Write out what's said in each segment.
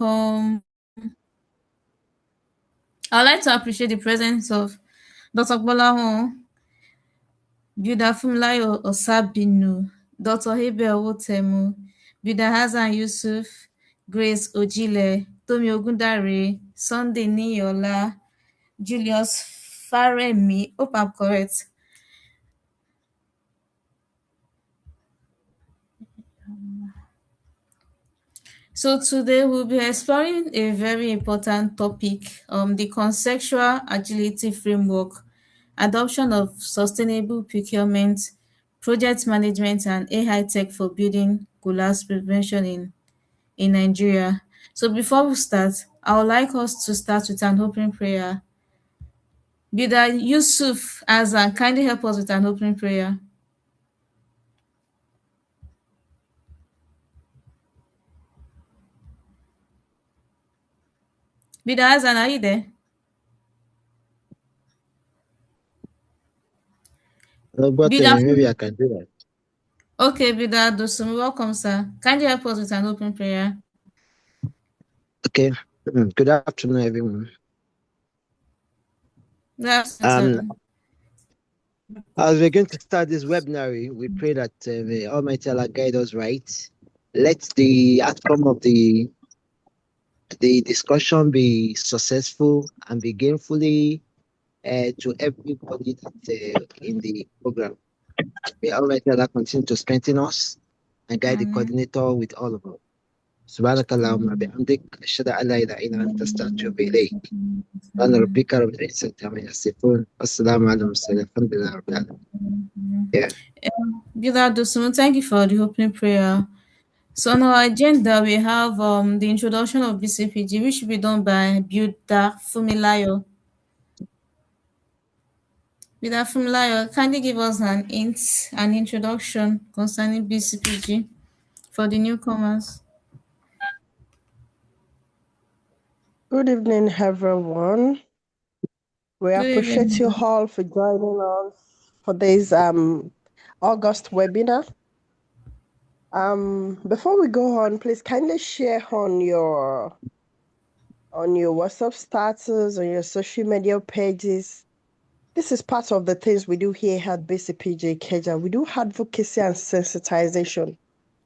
Um, I'd like to appreciate the presence of Dr. Bolahon, Builder Funmilayo Osabinu, Dr. Abel Owotemu, Builder Hassan Yusuf, Grace Ojile, Tomi Ogundare, Sunday Niyola, Julius Faremi. Hope I'm correct. So today we'll be exploring a very important topic, the conceptual agility framework, adoption of sustainable procurement, project management, and AI tech for building collapse prevention in Nigeria. So before we start, I would like us to start with an opening prayer. Builder Yusuf Azan, kindly help us with an opening prayer. Builder Azan, are you there? But Builder, maybe I can do that. okay, Builder Dosum, welcome, sir. Kindly help us with an opening prayer. Okay. Good afternoon, everyone. That's Um, sir. as we're going to start this webinar, we pray that the Almighty Allah guide us right. Let the outcome of the discussion be successful and be gainfully to everybody that in the program. May Almighty Allah continue to strengthen us and guide the Amen. coordinator with all of us. سبحانك اللهم وبحمدك أشهد أن لا إله إلا أنت أستغفرك إليك. أنا ربك رب العزة عما يصفون والسلام على المرسلين الحمد لله رب العالمين. Yeah. Builder Dosum, thank you for the opening prayer. So on our agenda, we have the introduction of BCPG, which will be done by Builder Fumilayo. Builder Fumilayo, kindly give us an introduction concerning BCPG for the newcomers. Good evening, everyone. We Good appreciate you evening. all for joining us for this August webinar. Before we go on, please kindly share on your WhatsApp status, on your social media pages. This is part of the things we do here at BCPJ Keja. We do advocacy and sensitization.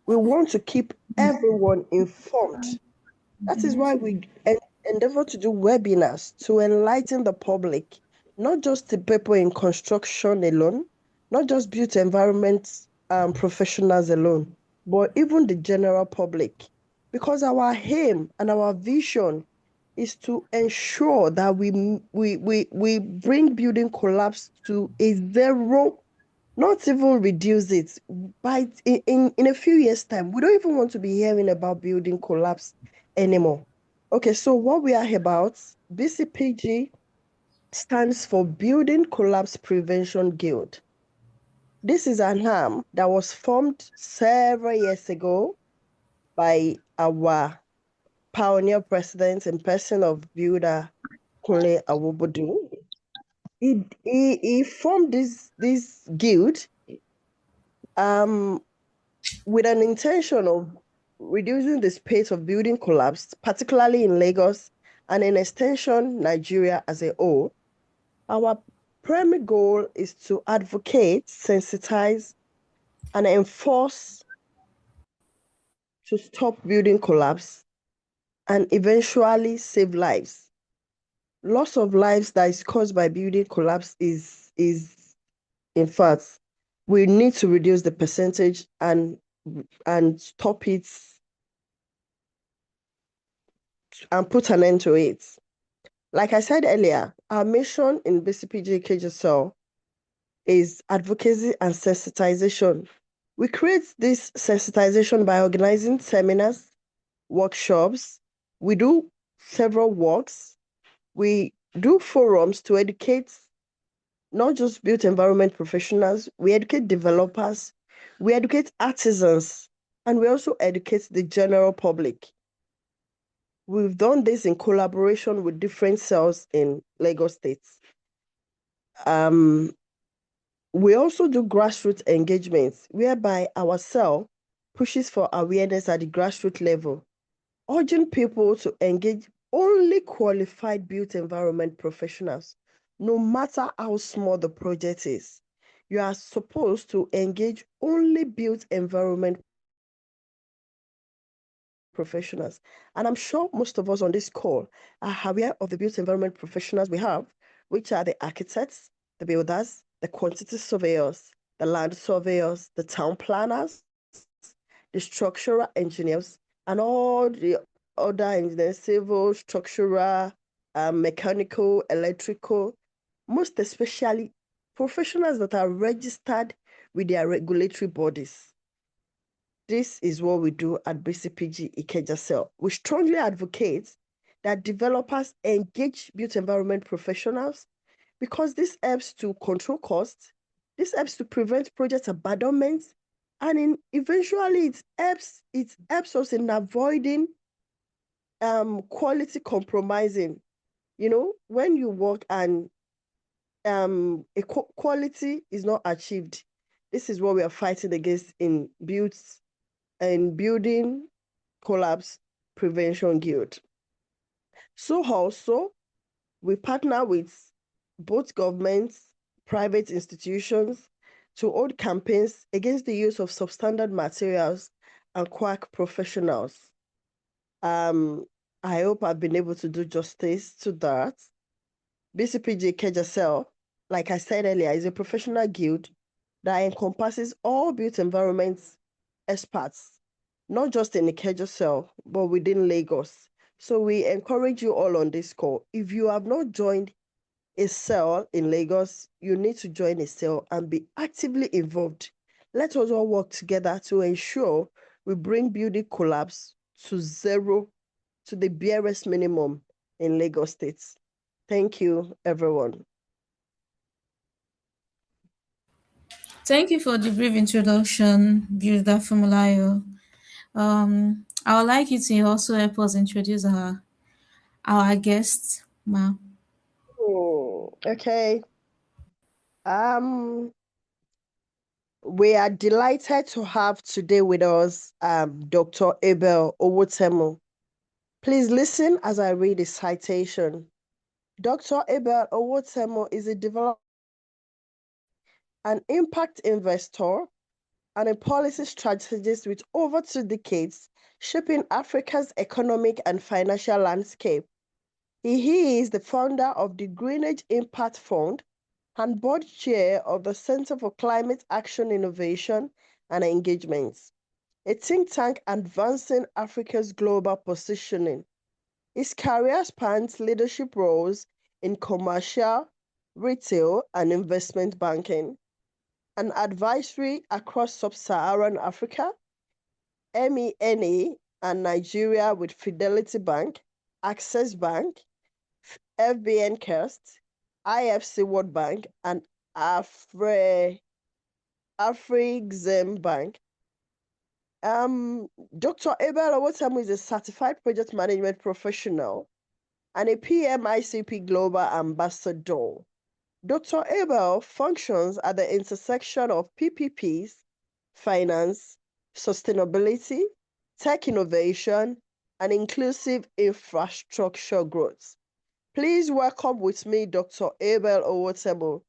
We want to keep everyone informed. That is why we endeavor to do webinars to enlighten the public, not just the people in construction alone, not just built environment professionals alone, but even the general public. Because our aim and our vision is to ensure that we bring building collapse to a zero, not even reduce it. By in a few years' time, we don't even want to be hearing about building collapse anymore. Okay, so what we are about, BCPG stands for Building Collapse Prevention Guild. This is an arm that was formed several years ago by our pioneer president in person of Builder Kunle Awobodu. He formed this guild with an intention of reducing the pace of building collapse, particularly in Lagos and in extension Nigeria as a whole. Our primary goal is to advocate, sensitize, and enforce to stop building collapse and eventually save lives. Loss of lives that is caused by building collapse is in fact, we need to reduce the percentage and stop it and put an end to it. Like I said earlier, our mission in BCPG KJSL is advocacy and sensitization. We create this sensitization by organizing seminars, workshops. We do several works. We do forums to educate not just built environment professionals, we educate developers, we educate artisans, and we also educate the general public. We've done this in collaboration with different cells in Lagos State. We also do grassroots engagements whereby our cell pushes for awareness at the grassroots level. urging people to engage only qualified built environment professionals, no matter how small the project is. You are supposed to engage only built environment professionals. And I'm sure most of us on this call are aware of the built environment professionals we have, which are the architects, the builders, the quantity surveyors, the land surveyors, the town planners, the structural engineers, and all the other engineers, civil, structural, mechanical, electrical, most especially professionals that are registered with their regulatory bodies. This is what we do at BCPG Ikeja Cell. We strongly advocate that developers engage built environment professionals because this helps to control costs, this helps to prevent project abandonment, and eventually it helps us in avoiding quality compromising. When you work and quality is not achieved, this is what we are fighting against in building collapse prevention guild. So also we partner with both governments, private institutions to hold campaigns against the use of substandard materials and quack professionals. I hope I've been able to do justice to that. BCPG KJSL, like I said earlier, is a professional guild that encompasses all built environments experts, not just in the KJSL, but within Lagos. So we encourage you all on this call. If you have not joined a cell in Lagos, you need to join a cell and be actively involved. Let us all work together to ensure we bring building collapse to zero, to the barest minimum in Lagos State. Thank you, everyone. Thank you for the brief introduction, Builder Formulayo. I would like you to also help us introduce our guest, Ma. Okay. We are delighted to have today with us Dr. Abel Owotemu. Please listen as I read the citation. Dr. Abel Owotemu is a developer, an impact investor, and a policy strategist with over 2 decades shaping Africa's economic and financial landscape. He is the founder of the Greenage Impact Fund and board chair of the Center for Climate Action Innovation and Engagements, a think tank advancing Africa's global positioning. His career spans leadership roles in commercial, retail, and investment banking, and advisory across sub-Saharan Africa, MENA, and Nigeria with Fidelity Bank, Access Bank, FBN C.A.R.E.S, IFC World Bank, and Afrexim Bank. Dr. Abel Owotemu is a certified project management professional and a PMICP Global Ambassador. Dr. Abel functions at the intersection of PPPs, finance, sustainability, tech innovation, and inclusive infrastructure growth. Please welcome with me Dr. Abel Owotemu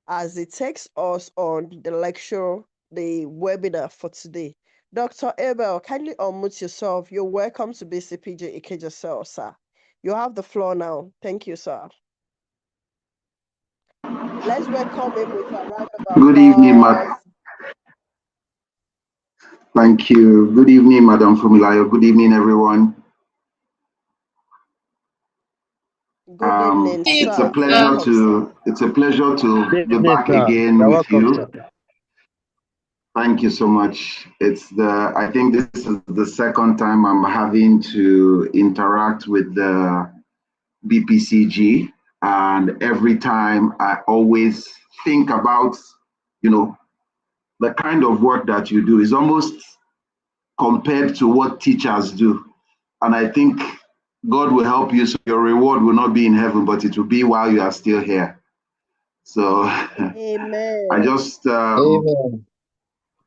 as he takes us on the webinar for today. Dr. Abel, kindly unmute yourself. You're welcome to BCPJ Ikeja Cell, sir. You have the floor now. Thank you, sir. Let's welcome him with a round of applause. Good evening, Thank you. Good evening, Madam Fumilayo. Good evening, everyone. Good evening, it's sir. a pleasure to be back again You're with welcome, you. sir. Thank you so much. I think this is the second time I'm having to interact with the BPCG, and every time I always think about, the kind of work that you do is almost compared to what teachers do. And I think God will help you, so your reward will not be in heaven, but it will be while you are still here. So Amen. I just Amen.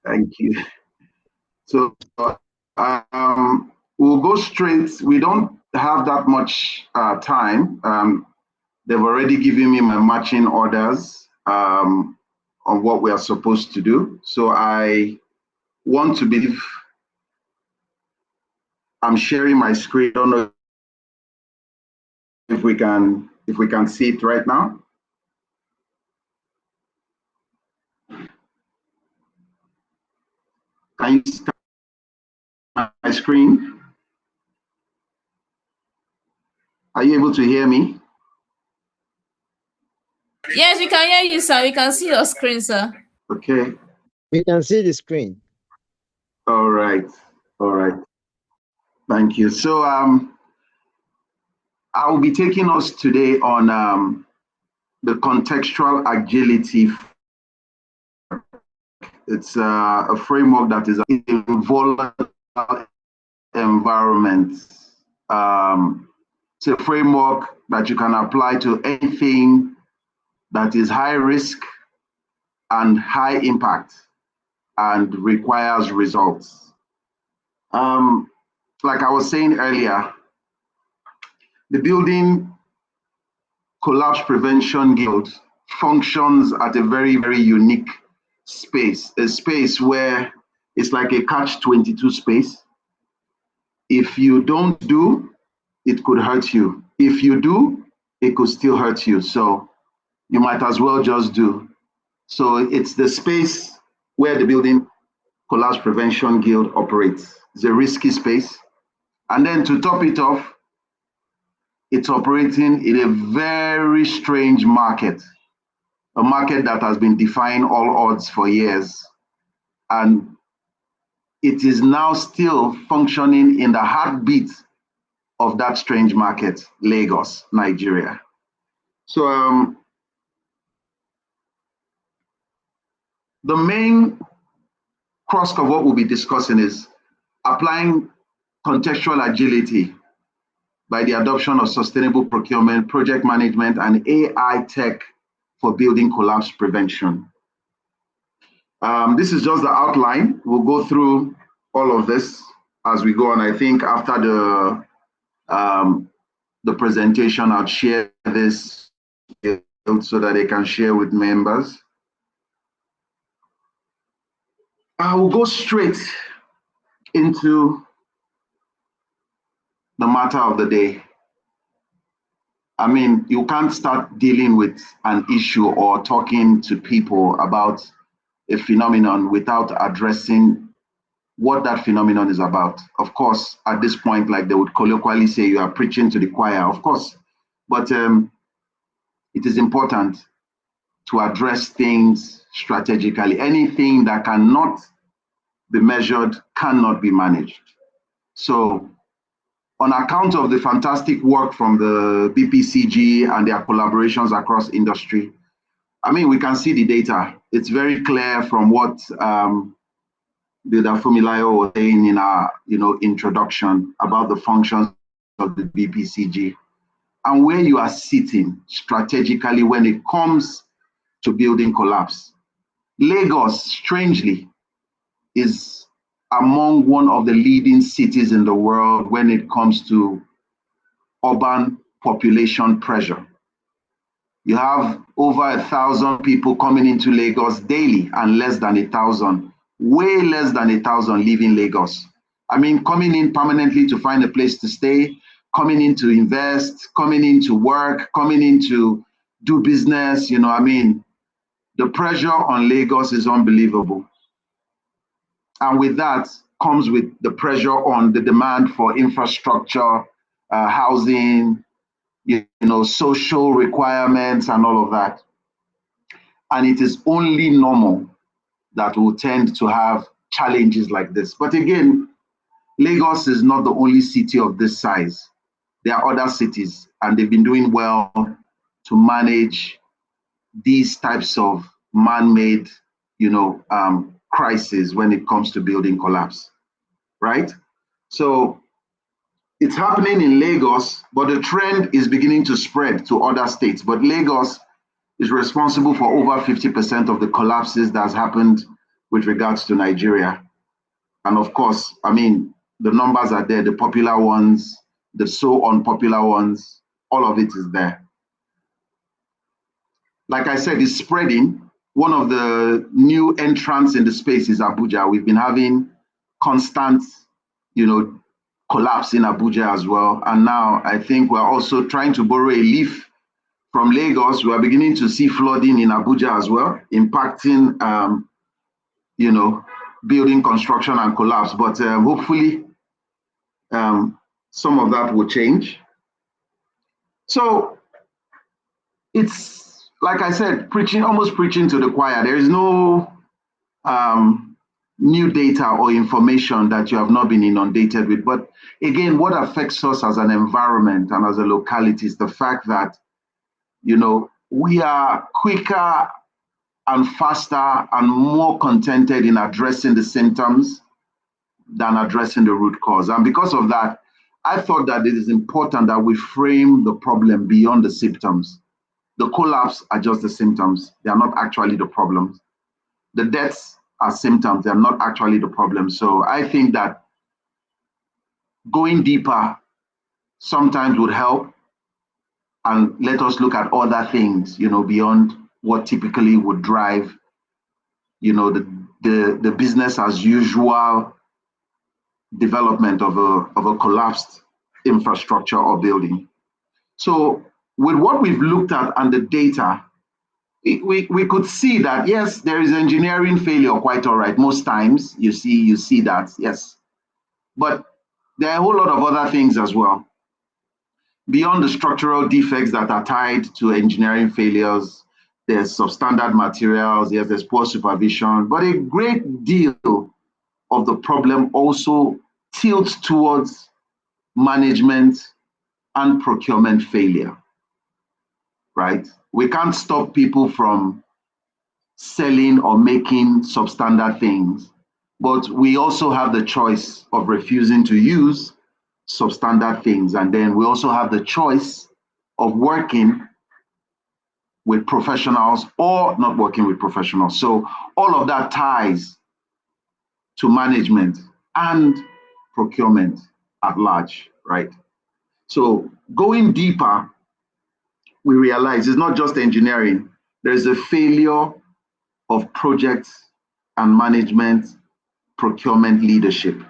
thank you. So we'll go straight. We don't have that much time. They've already given me my matching orders on what we are supposed to do. So I want to believe I'm sharing my screen. I don't know if we can see it right now. Can you see my screen? Are you able to hear me? Yes, we can hear you, sir. We can see your screen, sir. Okay. We can see the screen. All right. All right. Thank you. So I will be taking us today on the contextual agility. It's a framework that is in volatile environments. It's a framework that you can apply to anything that is high risk and high impact and requires results. Like I was saying earlier, the Building Collapse Prevention Guild functions at a very, very unique space, a space where it's like a catch-22 space. If you don't do, it could hurt you. If you do, it could still hurt you. So you might as well just do. So it's the space where the Building Collapse Prevention Guild operates. It's a risky space. And then to top it off, it's operating in a very strange market, a market that has been defying all odds for years. And it is now still functioning in the heartbeat of that strange market, Lagos, Nigeria. So the main crux of what we'll be discussing is applying contextual agility by the adoption of sustainable procurement, project management, and AI tech for building collapse prevention. This is just the outline. We'll go through all of this as we go on. I think after the presentation, I'll share this so that they can share with members. I will go straight into the matter of the day. I mean, you can't start dealing with an issue or talking to people about a phenomenon without addressing what that phenomenon is about. Of course, at this point, like they would colloquially say, you are preaching to the choir, of course. But it is important to address things strategically. Anything that cannot be measured cannot be managed. So on account of the fantastic work from the BPCG and their collaborations across industry, I mean, we can see the data. It's very clear from what Fumilayo was saying in our introduction about the functions of the BPCG and where you are sitting strategically when it comes to building collapse. Lagos, strangely, is among one of the leading cities in the world when it comes to urban population pressure. You have over 1,000 people coming into Lagos daily and less than 1,000, way less than 1,000 leaving Lagos. I mean, coming in permanently to find a place to stay, coming in to invest, coming in to work, coming in to do business, I mean, the pressure on Lagos is unbelievable. And with that comes with the pressure on the demand for infrastructure, housing, social requirements and all of that. And it is only normal that will tend to have challenges like this. But again, Lagos is not the only city of this size. There are other cities, and they've been doing well to manage these types of man-made, crises when it comes to building collapse, right? So it's happening in Lagos, but the trend is beginning to spread to other states. But Lagos is responsible for over 50% of the collapses that's happened with regards to Nigeria. And of course, I mean, The numbers are there, the popular ones, the so unpopular ones, all of it is there. Like I said, it's spreading. One of the new entrants in the space is Abuja. We've been having constant, collapse in Abuja as well. And now I think we're also trying to borrow a leaf from Lagos. We are beginning to see flooding in Abuja as well, impacting, building construction and collapse. But hopefully some of that will change. So it's, like I said, almost preaching to the choir. There is no new data or information that you have not been inundated with. But again, what affects us as an environment and as a locality is the fact that, we are quicker and faster and more contented in addressing the symptoms than addressing the root cause. And because of that, I thought that it is important that we frame the problem beyond the symptoms. The collapse are just the symptoms. They are not actually the problems. The deaths are symptoms. They are not actually the problem. So I think that going deeper sometimes would help, and let us look at other things, beyond what typically would drive, the business as usual development of a collapsed infrastructure or building. So with what we've looked at and the data, we could see that, yes, there is engineering failure, quite all right. Most times you see that, yes. But there are a whole lot of other things as well. Beyond the structural defects that are tied to engineering failures, there's substandard materials, yes, there's poor supervision, but a great deal of the problem also tilts towards management and procurement failure, right? We can't stop people from selling or making substandard things, but we also have the choice of refusing to use substandard things. And then we also have the choice of working with professionals or not working with professionals. So all of that ties to management and procurement at large, right? So going deeper, we realize it's not just engineering. There's a failure of projects and management procurement leadership,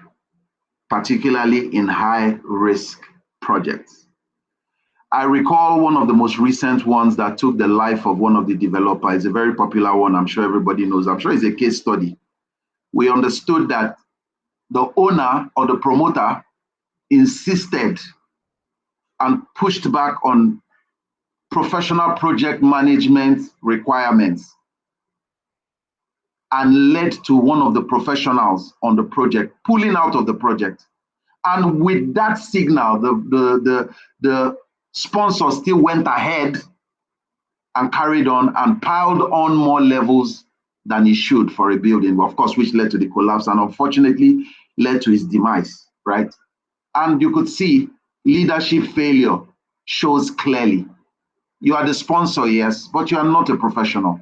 particularly in high-risk projects. I recall one of the most recent ones that took the life of one of the developers, a very popular one, I'm sure everybody knows. I'm sure it's a case study. We understood that the owner or the promoter insisted and pushed back on professional project management requirements and led to one of the professionals on the project pulling out of the project. And with that signal, the sponsor still went ahead and carried on and piled on more levels than he should for a building, of course, which led to the collapse and unfortunately led to his demise, right? And you could see leadership failure shows clearly. You are the sponsor, yes, but you are not a professional.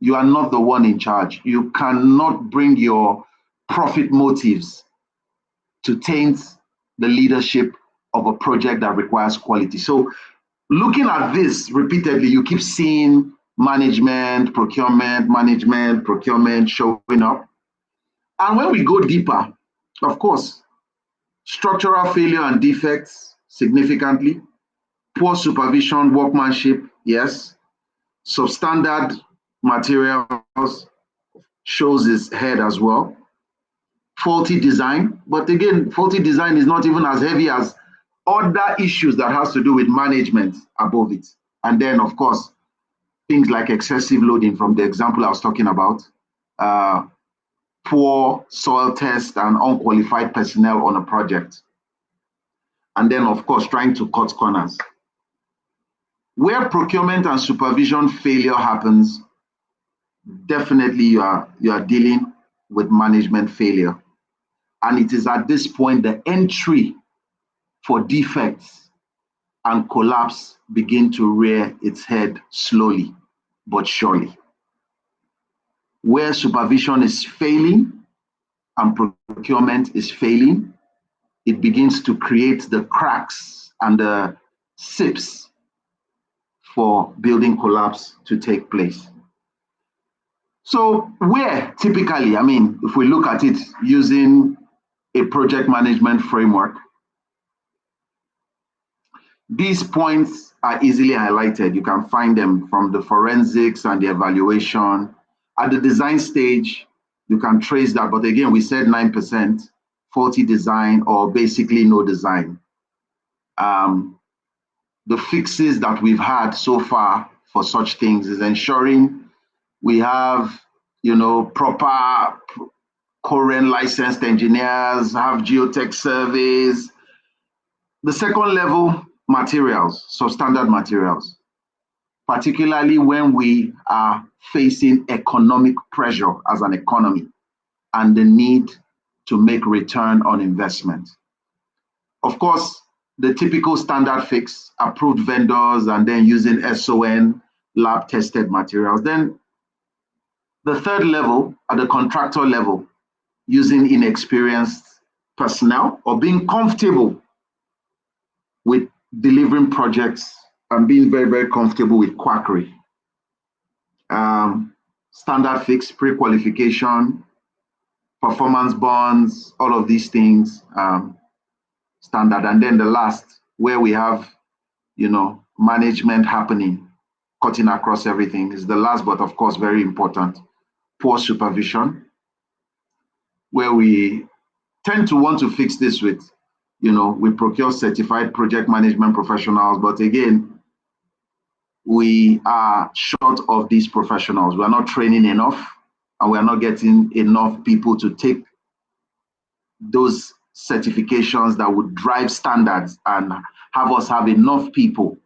You are not the one in charge. You cannot bring your profit motives to taint the leadership of a project that requires quality. So looking at this repeatedly, you keep seeing management, procurement showing up. And when we go deeper, of course, structural failure and defects significantly, poor supervision, workmanship, yes, substandard materials shows its head as well. Faulty design, but again, faulty design is not even as heavy as other issues that has to do with management above it. And then, of course, things like excessive loading from the example I was talking about, poor soil test and unqualified personnel on a project. And then, of course, trying to cut corners. Where procurement and supervision failure happens, definitely you are dealing with management failure. And it is at this point the entry for defects and collapse begin to rear its head slowly but surely. Where supervision is failing and procurement is failing, it begins to create the cracks and the sips for building collapse to take place. So where typically, I mean, if we look at it using a project management framework, these points are easily highlighted. You can find them from the forensics and the evaluation. At the design stage, you can trace that. But again, we said 9%, 40 design, or basically no design. The fixes that we've had so far for such things is ensuring we have, proper current licensed engineers, have geotech surveys. The second level, materials, substandard materials, particularly when we are facing economic pressure as an economy and the need to make return on investment. Of course, the typical standard fix, approved vendors, and then using SON, lab tested materials. Then the third level, at the contractor level, using inexperienced personnel or being comfortable with delivering projects and being very, very comfortable with quackery. Standard fix, pre-qualification, performance bonds, all of these things, standard. And then the last, where we have, management happening, cutting across everything, is the last, but of course, very important, poor supervision, where we tend to want to fix this with, we procure certified project management professionals, but again, we are short of these professionals. We are not training enough, and we are not getting enough people to take those certifications that would drive standards and have us have enough people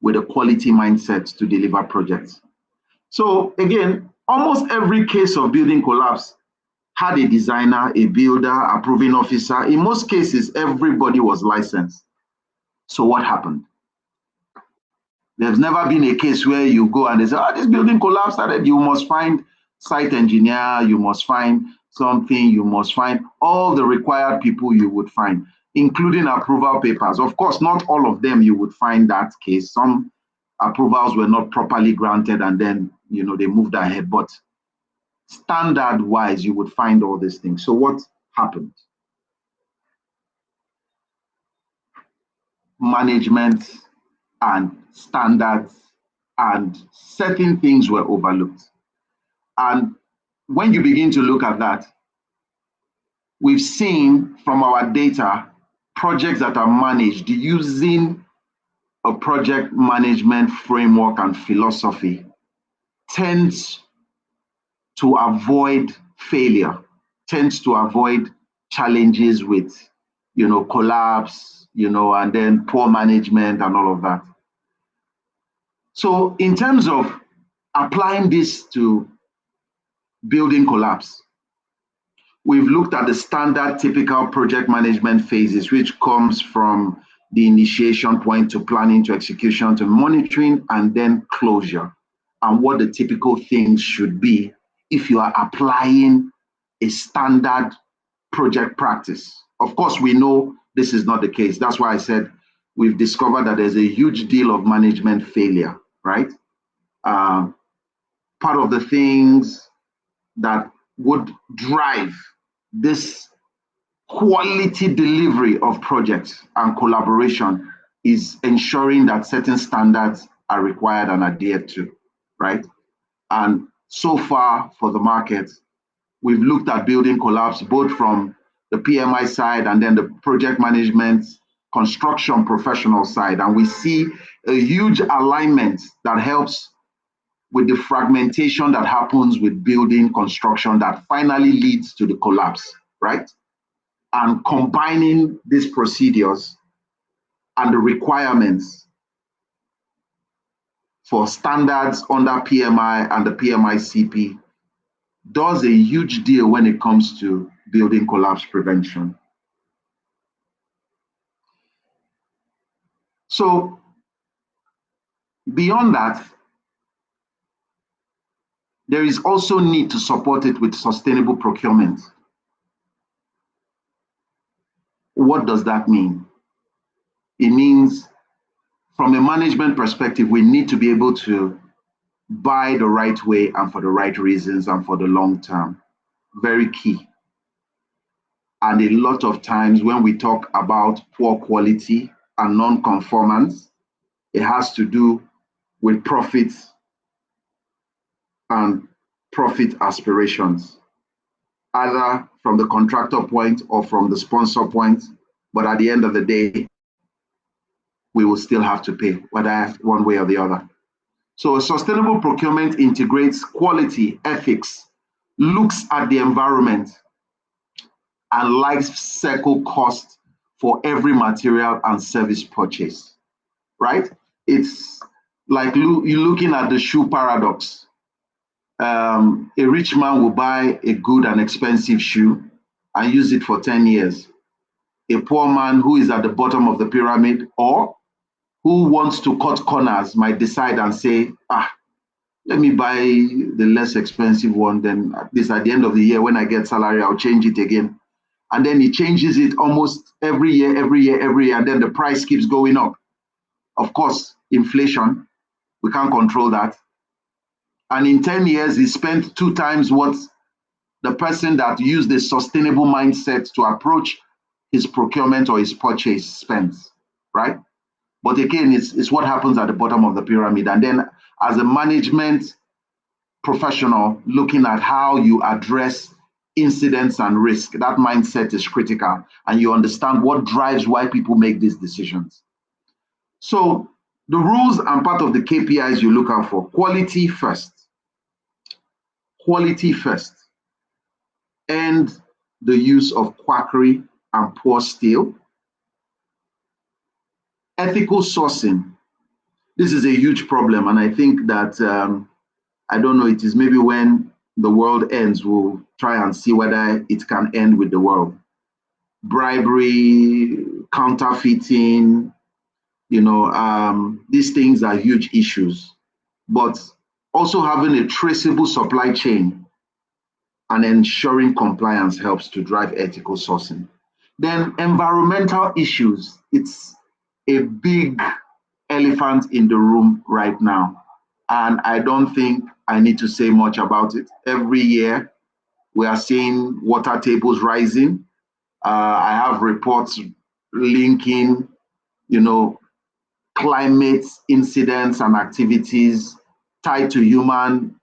with a quality mindset to deliver projects. So again, almost every case of building collapse had a designer, a builder, approving officer. In most cases, everybody was licensed. So what happened? There's never been a case where you go and they say, this building collapsed. You must find site engineer, you must find something, you must find all the required people you would find, including approval papers. Of course, not all of them you would find that case. Some approvals were not properly granted and then, they moved ahead. But standard-wise, you would find all these things. So what happened? Management and standards and certain things were overlooked. And when you begin to look at that, we've seen from our data, projects that are managed using a project management framework and philosophy tends to avoid failure, tends to avoid challenges with, collapse, and then poor management and all of that. So in terms of applying this to building collapse, we've looked at the standard typical project management phases, which comes from the initiation point to planning to execution to monitoring and then closure, and what the typical things should be if you are applying a standard project practice. Of course, we know this is not the case. That's why I said we've discovered that there's a huge deal of management failure, right? Part of the things that would drive this quality delivery of projects and collaboration is ensuring that certain standards are required and adhered to, right? And so far for the market, we've looked at building collapse both from the PMI side and then the project management construction professional side. And we see a huge alignment that helps with the fragmentation that happens with building construction that finally leads to the collapse, right? And combining these procedures and the requirements for standards under PMI and the PMI CP does a huge deal when it comes to building collapse prevention. So beyond that, there is also need to support it with sustainable procurement. what does that mean? It means from a management perspective, we need to be able to buy the right way and for the right reasons and for the long term. Very key. And a lot of times when we talk about poor quality and non-conformance, it has to do with profits and profit aspirations, either from the contractor point or from the sponsor point. But at the end of the day, we will still have to pay, whether one way or the other. So sustainable procurement integrates quality, ethics, looks at the environment, and life cycle cost for every material and service purchase, right? It's like you're looking at the shoe paradox. A rich man will buy a good and expensive shoe and use it for 10 years. A poor man who is at the bottom of the pyramid or who wants to cut corners might decide and say, let me buy the less expensive one, then at least at the end of the year when I get salary, I'll change it again. And then he changes it almost every year, and then the price keeps going up. Of course, inflation, we can't control that. And in 10 years, he spent 2 times what the person that used a sustainable mindset to approach his procurement or his purchase spends, right? But again, it's what happens at the bottom of the pyramid. And then as a management professional, looking at how you address incidents and risk, that mindset is critical. And you understand what drives why people make these decisions. So the rules and part of the KPIs you look out for: quality first. Quality first. And the use of quackery and poor steel. Ethical sourcing. This is a huge problem, and I think that, I don't know, it is maybe when the world ends, we'll try and see whether it can end with the world. Bribery, counterfeiting, these things are huge issues. But also having a traceable supply chain and ensuring compliance helps to drive ethical sourcing. Then environmental issues. It's a big elephant in the room right now. And I don't think I need to say much about it. Every year, we are seeing water tables rising. I have reports linking, climate incidents and activities tied to human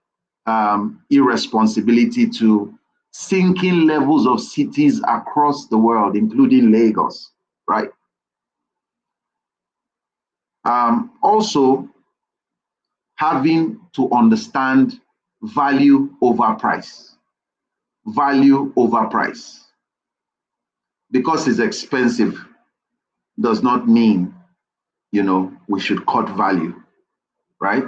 irresponsibility to sinking levels of cities across the world, including Lagos, right? Also, having to understand value over price. Value over price. Because it's expensive does not mean, we should cut value, right?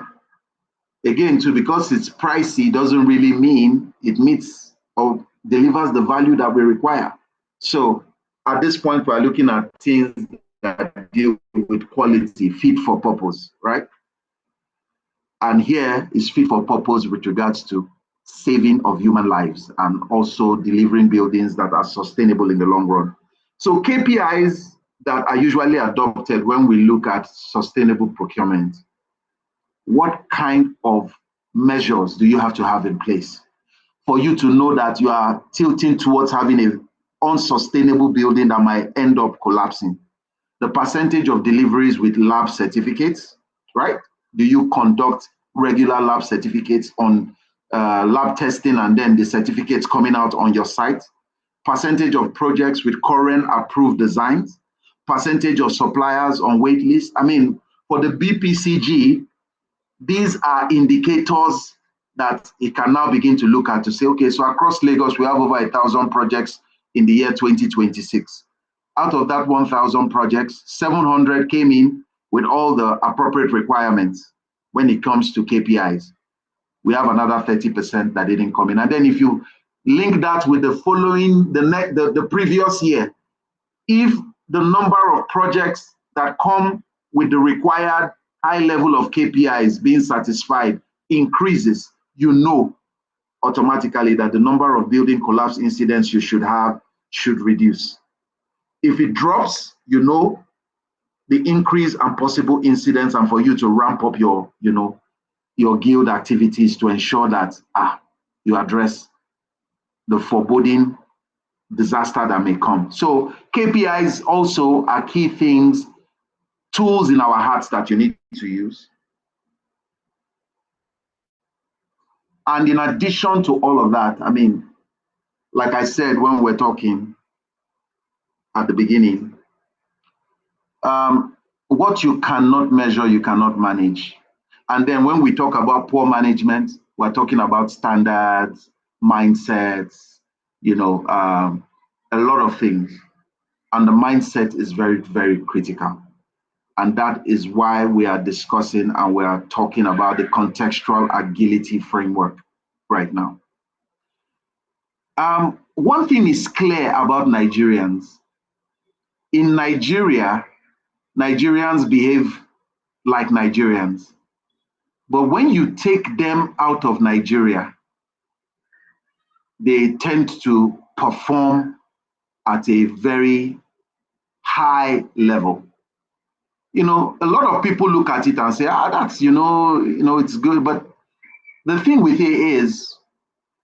Again, too, because it's pricey doesn't really mean it meets or delivers the value that we require. So at this point, we're looking at things that deal with quality, fit for purpose, right? And here is fit for purpose with regards to saving of human lives and also delivering buildings that are sustainable in the long run. So KPIs that are usually adopted when we look at sustainable procurement. What kind of measures do you have to have in place for you to know that you are tilting towards having an unsustainable building that might end up collapsing? The percentage of deliveries with lab certificates, right? Do you conduct regular lab certificates on lab testing and then the certificates coming out on your site? Percentage of projects with current approved designs? Percentage of suppliers on wait list? I mean, for the BPCG, these are indicators that it can now begin to look at to say, okay, so across Lagos, we have over 1,000 projects in the year 2026. Out of that 1,000 projects, 700 came in with all the appropriate requirements when it comes to KPIs. We have another 30% that didn't come in. And then if you link that with the following, the previous year, if the number of projects that come with the required high level of KPIs being satisfied increases, you know automatically that the number of building collapse incidents you should have should reduce. If it drops, you know the increase and possible incidents, and for you to ramp up your, your guild activities to ensure that you address the foreboding disaster that may come. So KPIs also are key things, tools in our hearts that you need to use. And in addition to all of that, I mean, like I said when we're talking at the beginning, what you cannot measure, you cannot manage. And then when we talk about poor management, we're talking about standards, mindsets, a lot of things. And the mindset is very, very critical. And that is why we are discussing and we are talking about the contextual agility framework right now. One thing is clear about Nigerians. In Nigeria, Nigerians behave like Nigerians. But when you take them out of Nigeria, they tend to perform at a very high level. A lot of people look at it and say, that's, it's good. But the thing with it is,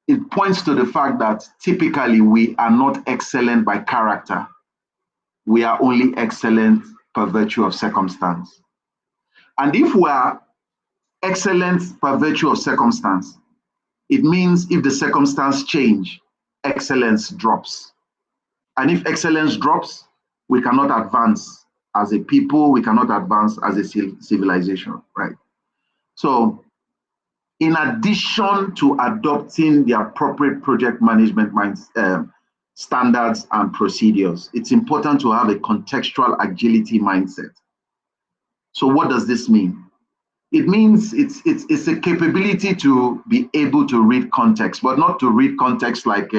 it points to the fact that typically we are not excellent by character. We are only excellent per virtue of circumstance. And if we are excellent per virtue of circumstance, it means if the circumstance change, excellence drops. And if excellence drops, we cannot advance as a people, we cannot advance as a civilization, right? So in addition to adopting the appropriate project management standards and procedures, it's important to have a contextual agility mindset. So what does this mean? It means it's a capability to be able to read context, but not to read context like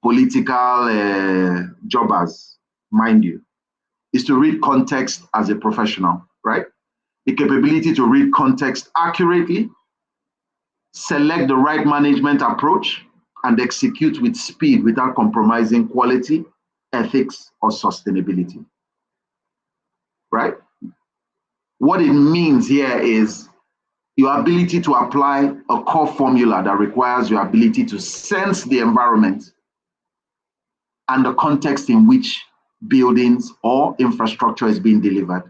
political jobbers, mind you. Is to read context as a professional, right? The capability to read context accurately, select the right management approach, and execute with speed without compromising quality, ethics, or sustainability, right? What it means here is your ability to apply a core formula that requires your ability to sense the environment and the context in which buildings or infrastructure is being delivered.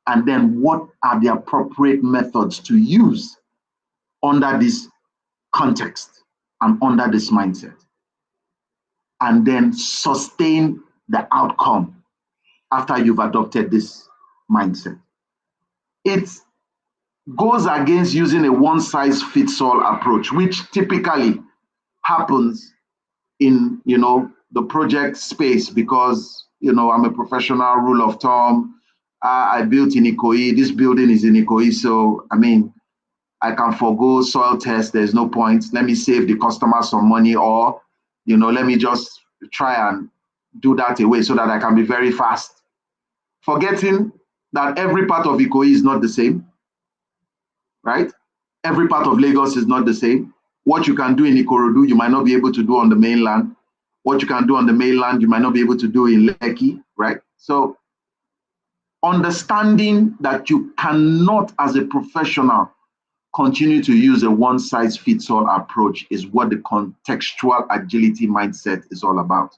And then what are the appropriate methods to use under this context and under this mindset? And then sustain the outcome after you've adopted this mindset. It goes against using a one-size-fits-all approach, which typically happens in the project space because I'm a professional, rule of thumb. I built in Ikoyi. This building is in Ikoyi, so I can forgo soil test. There's no point. Let me save the customer some money, or let me just try and do that away so that I can be very fast. Forgetting that every part of Ikoyi is not the same, right? Every part of Lagos is not the same. What you can do in Ikorodu, you might not be able to do on the mainland. What you can do on the mainland, you might not be able to do in Lekki, right? So understanding that you cannot, as a professional, continue to use a one-size-fits-all approach is what the contextual agility mindset is all about.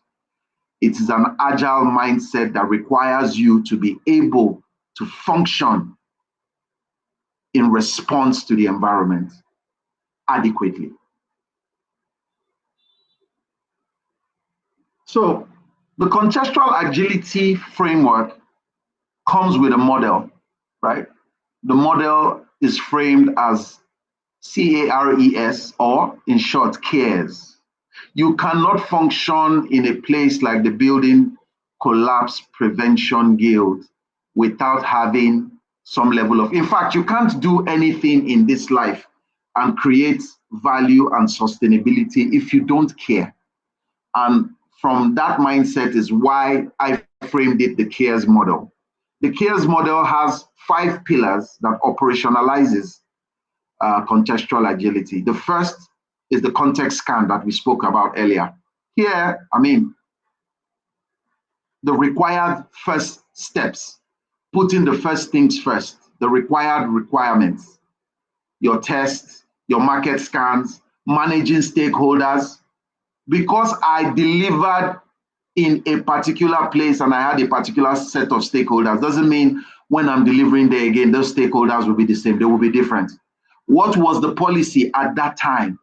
It is an agile mindset that requires you to be able to function in response to the environment adequately. So the contextual agility framework comes with a model, right? The model is framed as C.A.R.E.S, or in short, C.A.R.E.S. You cannot function in a place like the Building Collapse Prevention Guild without having some level of, in fact, you can't do anything in this life and create value and sustainability if you don't care. And from that mindset is why I framed it the C.A.R.E.S model. The C.A.R.E.S model has 5 pillars that operationalizes contextual agility. The first is the context scan that we spoke about earlier. Here, the required first steps, putting the first things first, the required requirements, your tests, your market scans, managing stakeholders. Because I delivered in a particular place and I had a particular set of stakeholders, doesn't mean when I'm delivering there again, those stakeholders will be the same, they will be different. What was the policy at that time?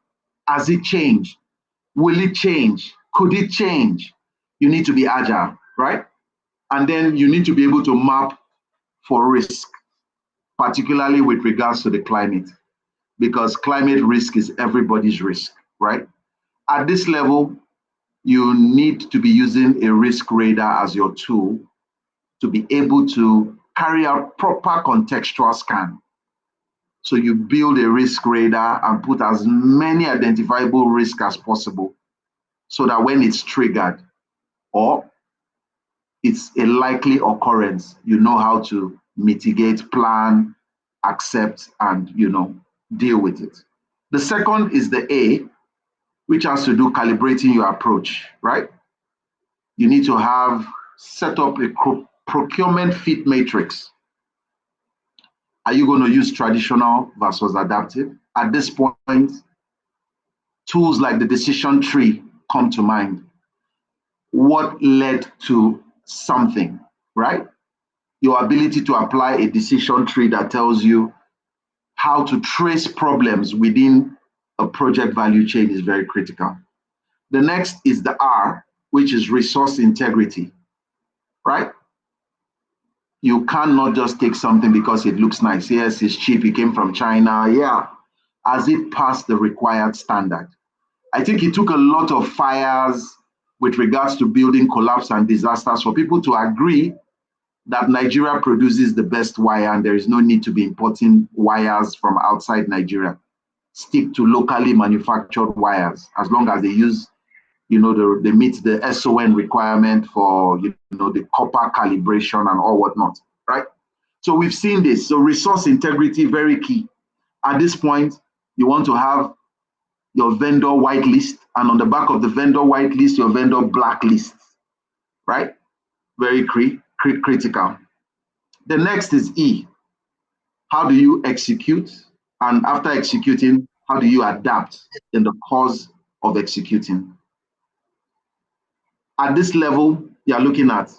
Has it changed? Will it change? Could it change? You need to be agile, right? And then you need to be able to map for risk, particularly with regards to the climate, because climate risk is everybody's risk, right? At this level, you need to be using a risk radar as your tool to be able to carry out proper contextual scan. So you build a risk radar and put as many identifiable risks as possible so that when it's triggered or it's a likely occurrence, you know how to mitigate, plan, accept, and deal with it. The second is the A, which has to do calibrating your approach, right? You need to have set up a procurement fit matrix. Are you going to use traditional versus adaptive? At this point, tools like the decision tree come to mind. What led to something, right? Your ability to apply a decision tree that tells you how to trace problems within a project value chain is very critical. The next is the R, which is resource integrity, right? You cannot just take something because it looks nice. Yes, it's cheap, it came from China. Yeah, has it passed the required standard? I think it took a lot of fires with regards to building collapse and disasters for people to agree that Nigeria produces the best wire and there is no need to be importing wires from outside Nigeria. Stick to locally manufactured wires as long as they use, they meet the SON requirement for, the copper calibration and all whatnot, right? So we've seen this. So resource integrity, very key. At this point, you want to have your vendor whitelist, and on the back of the vendor whitelist, your vendor blacklist, right? Very critical. The next is E. How do you execute? And after executing, how do you adapt in the course of executing? At this level, you're looking at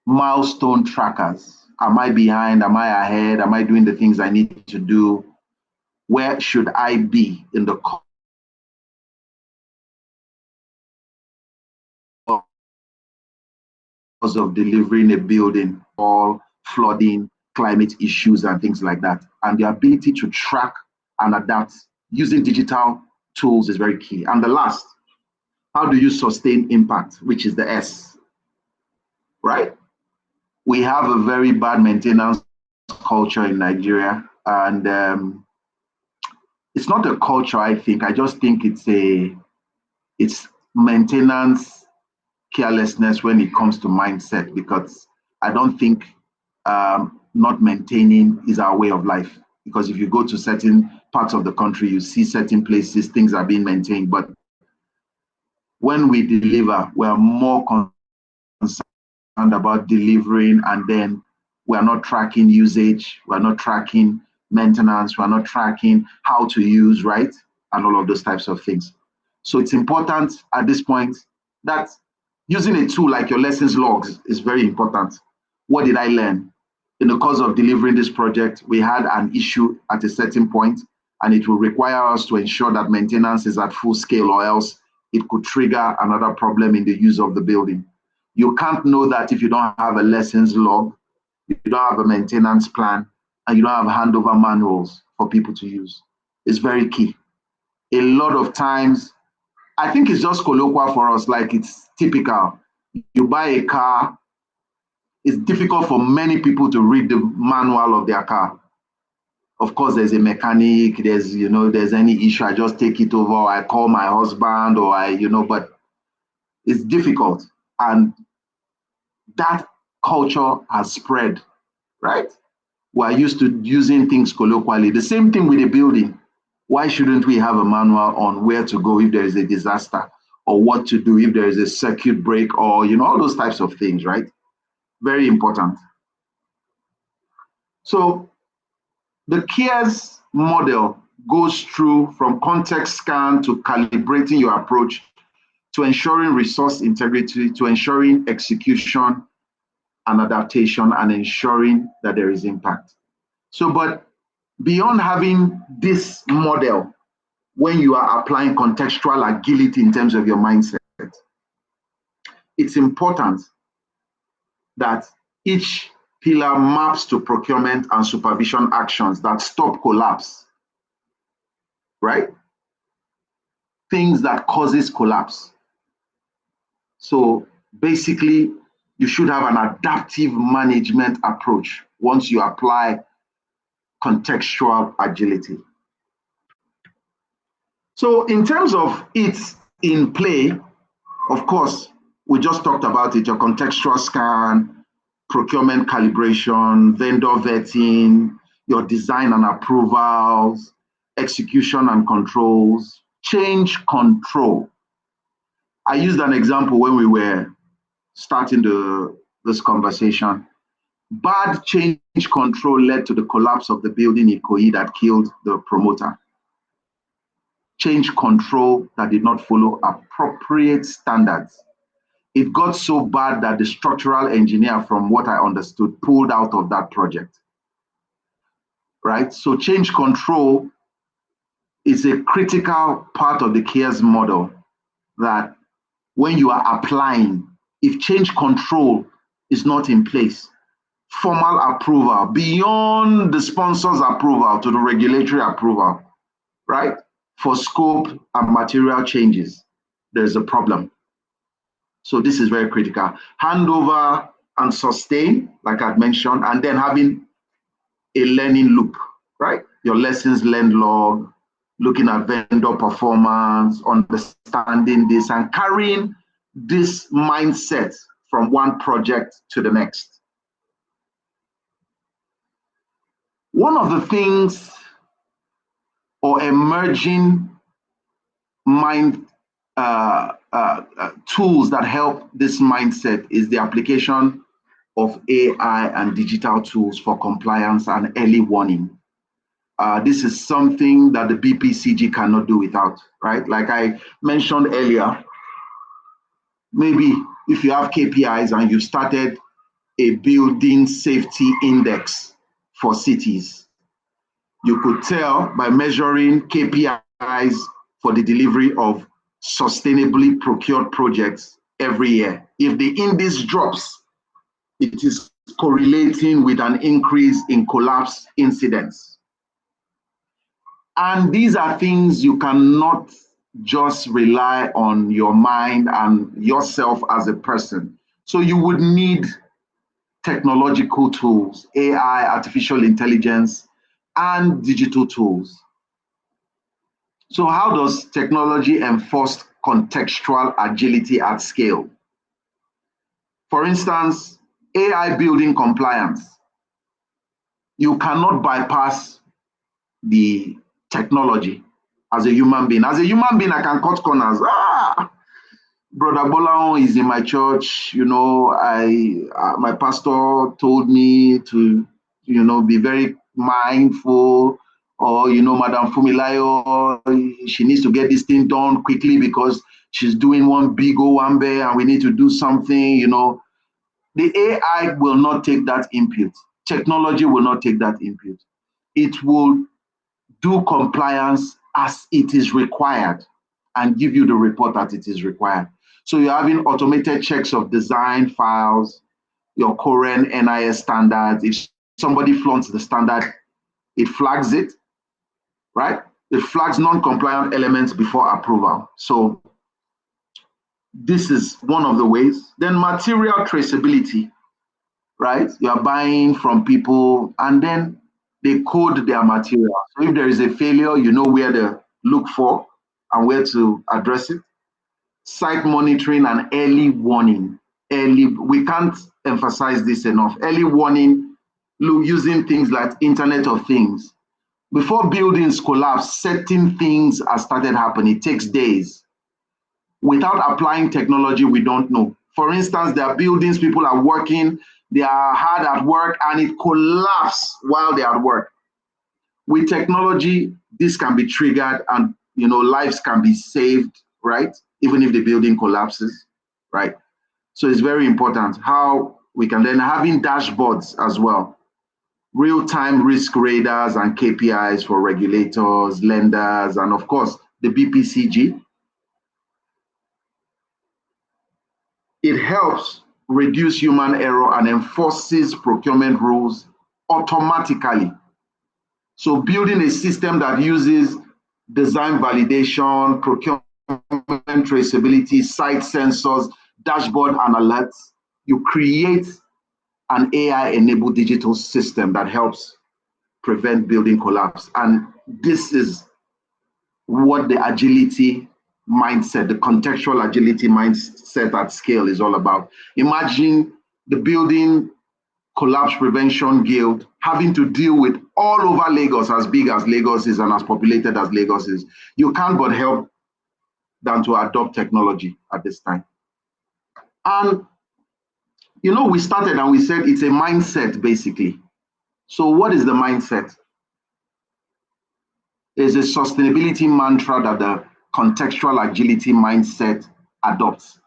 milestone trackers. Am I behind? Am I ahead? Am I doing the things I need to do? Where should I be in the course of delivering a building, or flooding, climate issues, and things like that? And the ability to track and adapt using digital tools is very key. And the last, how do you sustain impact, which is the S, right? We have a very bad maintenance culture in Nigeria, and it's not a culture, I think. I just think it's maintenance carelessness when it comes to mindset, because I don't think not maintaining is our way of life. Because if you go to certain parts of the country, you see certain places, things are being maintained. But when we deliver, we are more concerned about delivering, and then we are not tracking usage, we're not tracking maintenance, we're not tracking how to use, right? And all of those types of things. So it's important at this point that using a tool like your lessons logs is very important. What did I learn? In the course of delivering this project, we had an issue at a certain point, and it will require us to ensure that maintenance is at full scale, or else it could trigger another problem in the use of the building. You can't know that if you don't have a lessons log, you don't have a maintenance plan, and you don't have handover manuals for people to use. It's very key. A lot of times, I think it's just colloquial for us, like it's typical. You buy a car, it's difficult for many people to read the manual of their car. Of course, there's a mechanic, there's any issue, I just take it over, I call my husband, or but it's difficult. And that culture has spread, right? We're used to using things colloquially. The same thing with a building. Why shouldn't we have a manual on where to go if there is a disaster? or what to do if there is a circuit break, or all those types of things, right? Very important. So the C.A.R.E.S model goes through from context scan to calibrating your approach, to ensuring resource integrity, to ensuring execution and adaptation, and ensuring that there is impact. So, but beyond having this model, when you are applying contextual agility in terms of your mindset, it's important that each pillar maps to procurement and supervision actions that stop collapse, right? Things that causes collapse. So basically, you should have an adaptive management approach once you apply contextual agility. So in terms of its in play, of course, we just talked about it, your contextual scan, procurement calibration, vendor vetting, your design and approvals, execution and controls, change control. I used an example when we were starting this conversation. Bad change control led to the collapse of the building in Ikoyi that killed the promoter. Change control that did not follow appropriate standards. It got so bad that the structural engineer, from what I understood, pulled out of that project. Right? So change control is a critical part of the C.A.R.E.S model, that when you are applying, if change control is not in place, formal approval beyond the sponsor's approval to the regulatory approval, right? For scope and material changes, there's a problem. So this is very critical. Handover and sustain, like I'd mentioned, and then having a learning loop, right? Your lessons learned log, looking at vendor performance, understanding this, and carrying this mindset from one project to the next. One of the things, or emerging mind tools that help this mindset, is the application of AI and digital tools for compliance and early warning. This is something that the BPCG cannot do without, right? Like I mentioned earlier, maybe if you have KPIs and you started a building safety index for cities, you could tell by measuring KPIs for the delivery of sustainably procured projects every year. If the index drops, it is correlating with an increase in collapse incidents. And these are things you cannot just rely on your mind and yourself as a person. So you would need technological tools, AI, artificial intelligence, and digital tools. So how does technology enforce contextual agility at scale? For instance, AI building compliance. You cannot bypass the technology as a human being. As a human being, I can cut corners. Brother Bolao is in my church, my pastor told me to, be very mindful, or, Madam Fumilayo, she needs to get this thing done quickly because she's doing one big Owambe and we need to do something, The AI will not take that input. Technology will not take that input. It will do compliance as it is required and give you the report that it is required. So you're having automated checks of design files, your current NIS standards. If somebody flaunts the standard, it flags it, right? It flags non-compliant elements before approval. So this is one of the ways. Then material traceability, right? You're buying from people and then they code their material. So if there is a failure, you know where to look for and where to address it. Site monitoring and early warning. We can't emphasize this enough. Early warning, using things like Internet of Things. Before buildings collapse, certain things have started happening. It takes days. Without applying technology, we don't know. For instance, there are buildings, people are working, they are hard at work, and it collapses while they're at work. With technology, this can be triggered and lives can be saved, right? Even if the building collapses, right? So it's very important how we can then having dashboards as well, real-time risk radars and KPIs for regulators, lenders, and of course, the BPCG. It helps reduce human error and enforces procurement rules automatically. So building a system that uses design validation, procurement traceability, site sensors, dashboard and alerts, you create an AI-enabled digital system that helps prevent building collapse. And this is what the agility mindset, the contextual agility mindset at scale is all about. Imagine the building collapse prevention guild having to deal with all over Lagos, as big as Lagos is and as populated as Lagos is. You can't but help than to adopt technology at this time. And we started and we said it's a mindset basically. So what is the mindset? It's a sustainability mantra that the contextual agility mindset adopts.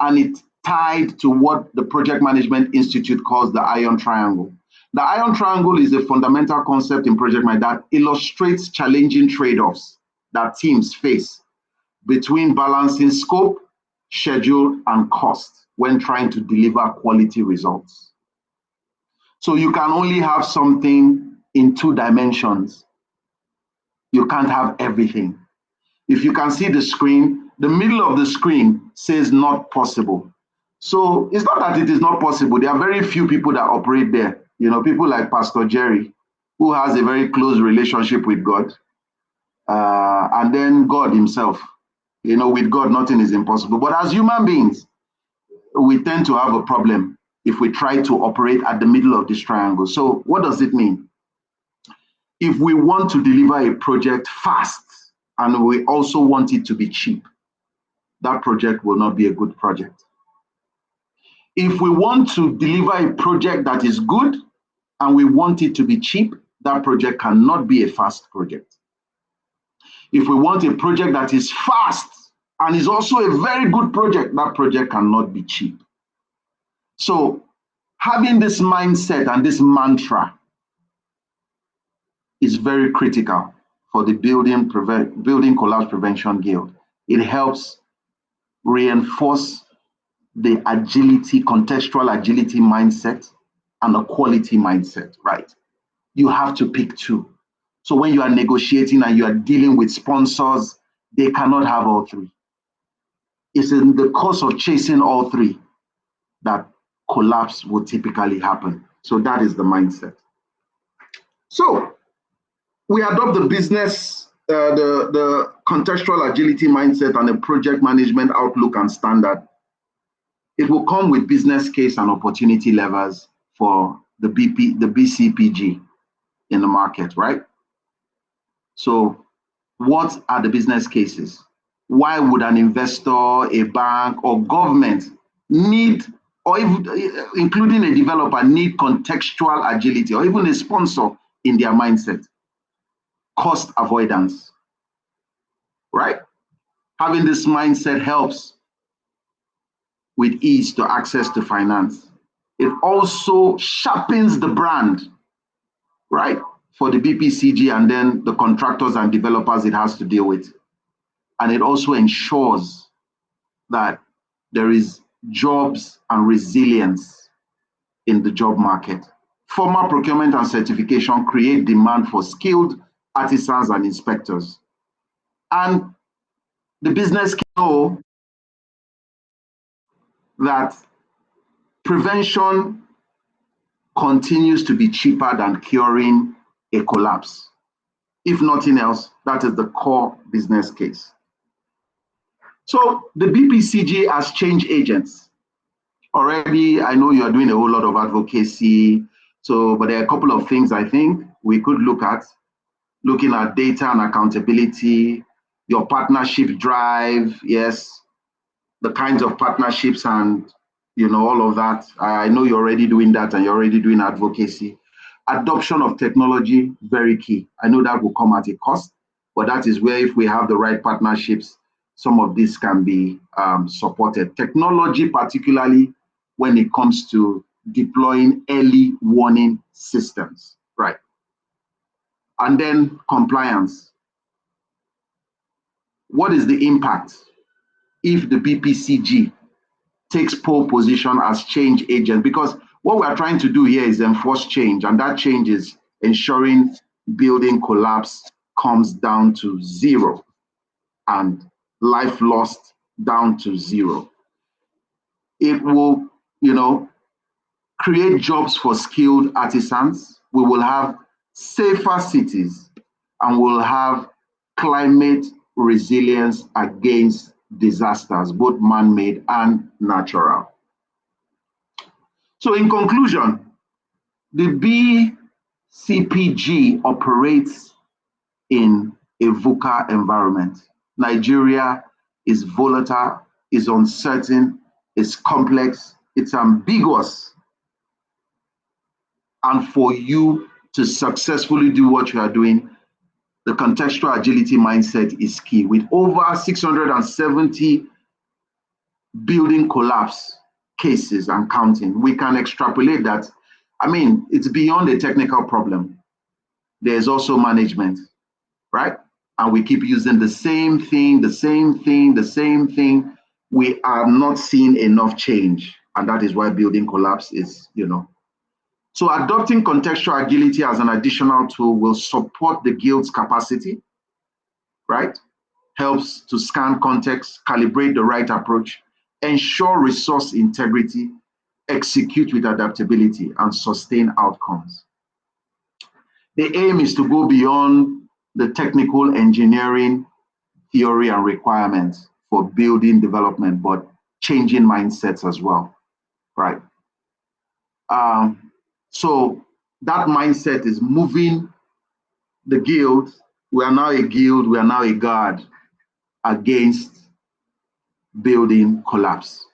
And it's tied to what the Project Management Institute calls the iron triangle. The iron triangle is a fundamental concept in project management that illustrates challenging trade-offs that teams face between balancing scope, schedule, and cost when trying to deliver quality results. So you can only have something in 2 dimensions. You can't have everything. If you can see the screen, the middle of the screen says not possible. So it's not that it is not possible. There are very few people that operate there. People like Pastor Jerry, who has a very close relationship with God, and then God himself. With God, nothing is impossible. But as human beings, we tend to have a problem if we try to operate at the middle of this triangle. So what does it mean? If we want to deliver a project fast and we also want it to be cheap, that project will not be a good project. If we want to deliver a project that is good and we want it to be cheap, that project cannot be a fast project. If we want a project that is fast and is also a very good project, that project cannot be cheap. So having this mindset and this mantra is very critical for the Building Collapse Prevention Guild. It helps reinforce the agility, contextual agility mindset and a quality mindset, right? You have to pick 2. So when you are negotiating and you are dealing with sponsors, they cannot have all 3. It's in the course of chasing all 3 that collapse will typically happen. So that is the mindset. So we adopt the business, the contextual agility mindset and the project management outlook and standard. It will come with business case and opportunity levers for the BCPG in the market, right? So what are the business cases? Why would an investor, a bank, or government need, or even, including a developer, need contextual agility, or even a sponsor in their mindset? Cost avoidance, right? Having this mindset helps with ease to access to finance. It also sharpens the brand, right? For the BPCG and then the contractors and developers it has to deal with. And it also ensures that there is jobs and resilience in the job market. Formal procurement and certification create demand for skilled artisans and inspectors. And the business can know that prevention continues to be cheaper than curing a collapse. If nothing else, that is the core business case. So the BPCG as change agents. Already, I know you are doing a whole lot of advocacy. But there are a couple of things I think we could look at. Looking at data and accountability, your partnership drive, yes, the kinds of partnerships and all of that. I know you're already doing that and you're already doing advocacy. Adoption of technology, very key. I know that will come at a cost, but that is where if we have the right partnerships, some of this can be supported. Technology, particularly when it comes to deploying early warning systems, right? And then compliance. What is the impact if the BPCG takes pole position as change agent? Because what we are trying to do here is enforce change, and that change is ensuring building collapse comes down to zero and life lost down to zero. It will, create jobs for skilled artisans. We will have safer cities, and we'll have climate resilience against disasters, both man-made and natural. So in conclusion, the BCPG operates in a VUCA environment. Nigeria is volatile, is uncertain, is complex, it's ambiguous. And for you to successfully do what you are doing, the contextual agility mindset is key. With over 670 building collapse cases and counting, we can extrapolate that. I mean, it's beyond a technical problem. There's also management, right? And we keep using the same thing, the same thing, the same thing. We are not seeing enough change. And that is why building collapse is, So adopting contextual agility as an additional tool will support the guild's capacity, right? Helps to scan context, calibrate the right approach, ensure resource integrity, execute with adaptability, and sustain outcomes. The aim is to go beyond the technical engineering theory and requirements for building development, but changing mindsets as well, right? So that mindset is moving the guild. We are now a guild, we are now a guard against building collapse.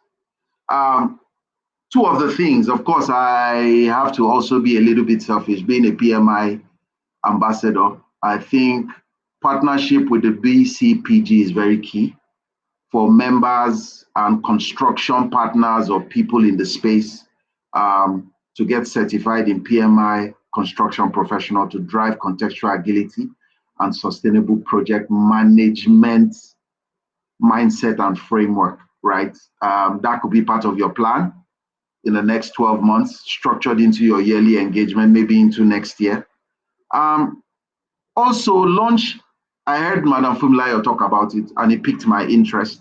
Two of the things, of course, I have to also be a little bit selfish, being a PMI ambassador. I think partnership with the BCPG is very key for members and construction partners or people in the space to get certified in PMI construction professional to drive contextual agility and sustainable project management mindset and framework, right? That could be part of your plan in the next 12 months, structured into your yearly engagement, maybe into next year. Also launch, I heard Madam Funmilayo talk about it and it piqued my interest,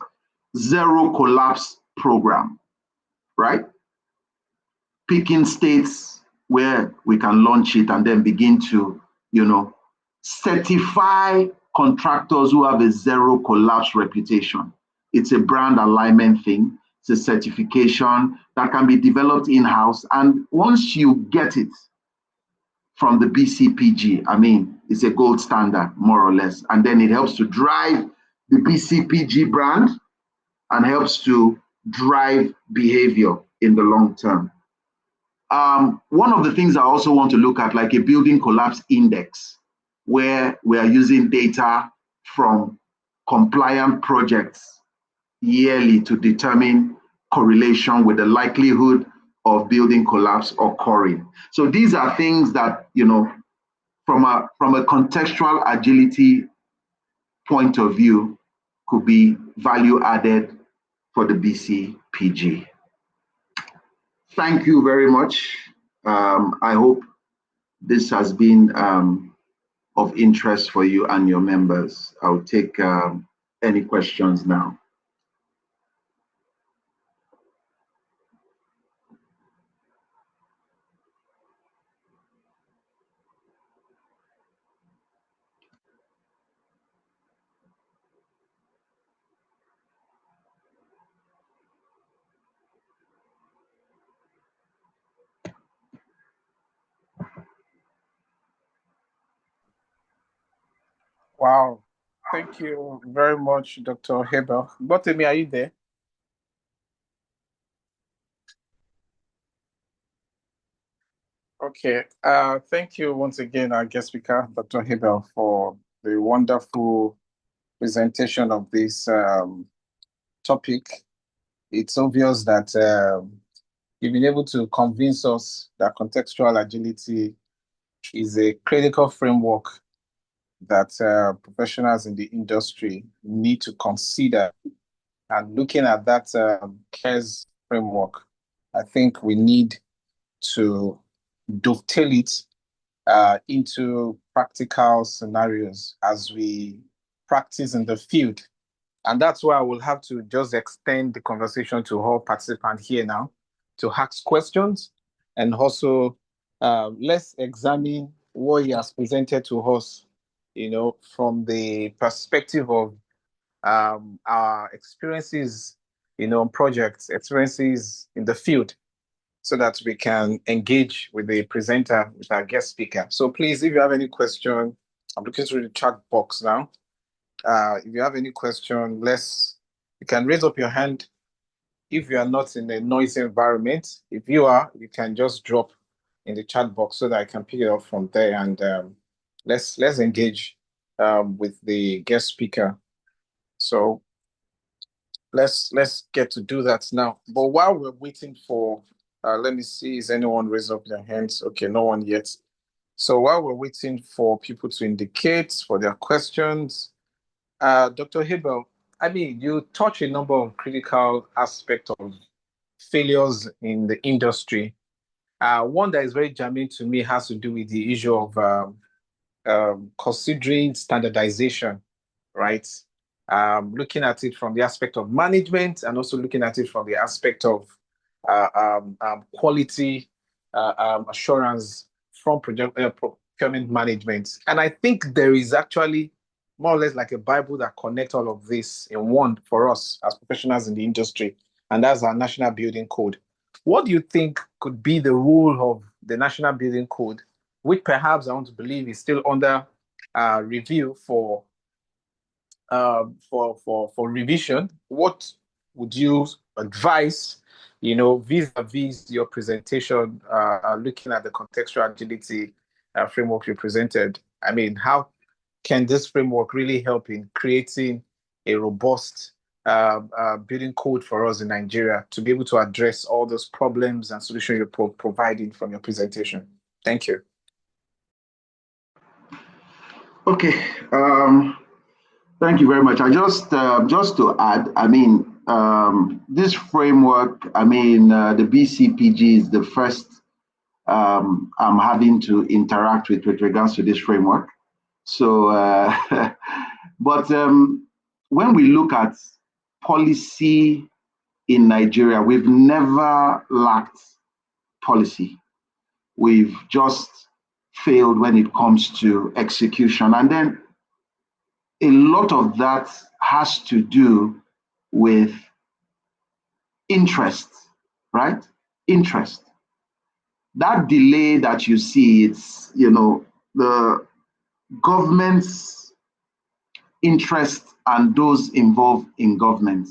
Zero Collapse Program, right? Picking states where we can launch it and then begin to, certify contractors who have a zero collapse reputation. It's a brand alignment thing. It's a certification that can be developed in-house. And once you get it from the BCPG, I mean, it's a gold standard, more or less. And then it helps to drive the BCPG brand and helps to drive behavior in the long term. One of the things I also want to look at, like a building collapse index, where we are using data from compliant projects yearly to determine correlation with the likelihood of building collapse occurring. So these are things that, from a contextual agility point of view, could be value added for the BCPG. Thank you very much. I hope this has been of interest for you and your members. I'll take any questions now. Wow. Thank you very much, Dr. Abel. Owotemu, are you there? Okay. Thank you once again, our guest speaker, Dr. Abel, for the wonderful presentation of this topic. It's obvious that you've been able to convince us that contextual agility is a critical framework that professionals in the industry need to consider. And looking at that C.A.R.E.S framework, I think we need to dovetail it into practical scenarios as we practice in the field. And that's why I will have to just extend the conversation to all participants here now to ask questions, and also let's examine what he has presented to us, from the perspective of our experiences, on projects, experiences in the field, so that we can engage with the presenter, with our guest speaker. So please, if you have any question, I'm looking through the chat box now. If you have any question, you can raise up your hand. If you are not in a noisy environment, if you are, you can just drop in the chat box so that I can pick it up from there, and let's engage with the guest speaker. So let's get to do that now. But while we're waiting for, let me see, is anyone raise up their hands? Okay, no one yet. So while we're waiting for people to indicate for their questions, Dr. Abel, I mean, you touch a number of critical aspects of failures in the industry. One that is very germane to me has to do with the issue of considering standardization, right? Looking at it from the aspect of management, and also looking at it from the aspect of quality assurance from procurement management. And I think there is actually more or less like a Bible that connects all of this in one for us as professionals in the industry, and that's our National Building Code. What do you think could be the role of the National Building Code, which perhaps I want to believe is still under review for revision? What would you advise, vis-a-vis your presentation, looking at the contextual agility framework you presented? I mean, how can this framework really help in creating a robust building code for us in Nigeria to be able to address all those problems and solutions you're providing from your presentation? Thank you. Okay. Thank you very much. I just to add, I mean, this framework, I mean, the BCPG is the first I'm having to interact with regards to this framework. So, but when we look at policy in Nigeria, we've never lacked policy. We've just failed when it comes to execution. And then a lot of that has to do with interest, right? Interest. That delay that you see, it's, the government's interest and those involved in government.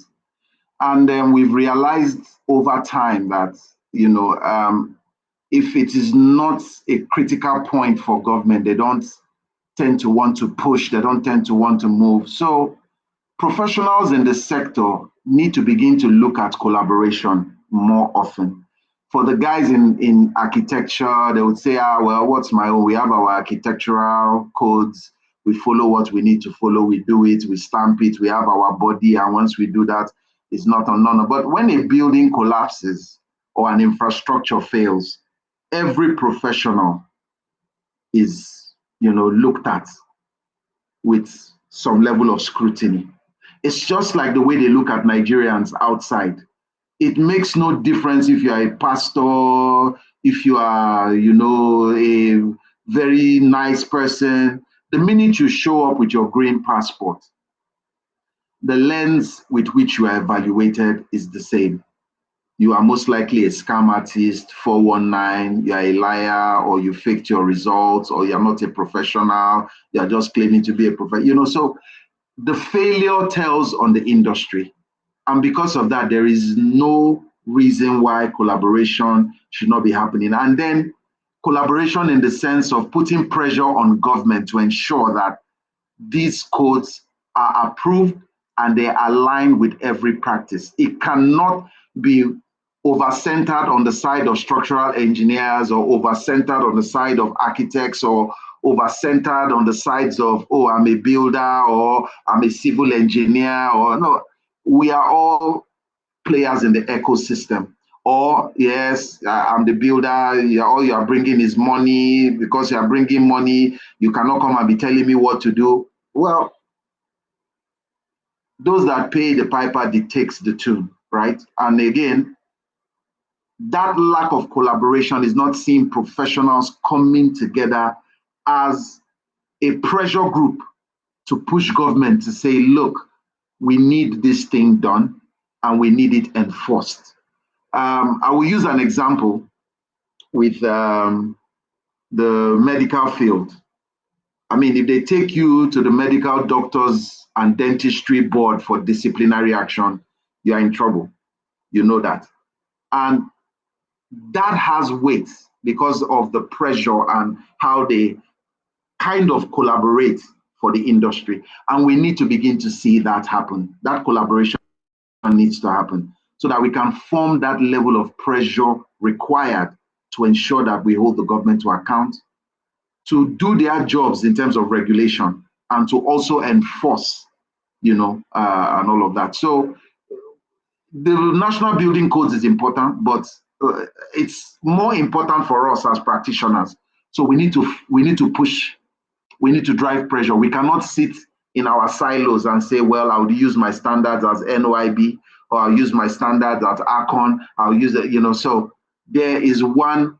And then we've realized over time that, if it is not a critical point for government, they don't tend to want to push, they don't tend to want to move. So professionals in the sector need to begin to look at collaboration more often. For the guys in architecture, they would say, well, what's my own? We have our architectural codes. We follow what we need to follow. We do it, we stamp it, we have our body. And once we do that, it's not on none. But when a building collapses or an infrastructure fails, every professional is, looked at with some level of scrutiny. It's just like the way they look at Nigerians outside. It makes no difference if you are a pastor, if you are, a very nice person. The minute you show up with your green passport, the lens with which you are evaluated is the same. You are most likely a scam artist, 419, you are a liar, or you faked your results, or you're not a professional, you're just claiming to be a professional. So the failure tells on the industry. And because of that, there is no reason why collaboration should not be happening. And then collaboration in the sense of putting pressure on government to ensure that these codes are approved and they align with every practice. It cannot be over-centered on the side of structural engineers or over-centered on the side of architects or over-centered on the sides of, oh, I'm a builder or I'm a civil engineer or no. We are all players in the ecosystem. Or yes, I'm the builder. All you are bringing is money. Because you are bringing money, you cannot come and be telling me what to do. Well, those that pay the piper dictates the tune, right? And again, that lack of collaboration is not seeing professionals coming together as a pressure group to push government to say, look, we need this thing done and we need it enforced. I will use an example with the medical field. I mean, if they take you to the medical doctors and dentistry board for disciplinary action, you are in trouble. You know that. And that has weight because of the pressure and how they kind of collaborate for the industry. And we need to begin to see that happen. That collaboration needs to happen so that we can form that level of pressure required to ensure that we hold the government to account, to do their jobs in terms of regulation, and to also enforce, and all of that. So the national building codes is important, but it's more important for us as practitioners. So we need to push, we need to drive pressure. We cannot sit in our silos and say, well, I would use my standards as NYB, or I'll use my standards at ACON, I'll use it, so there is one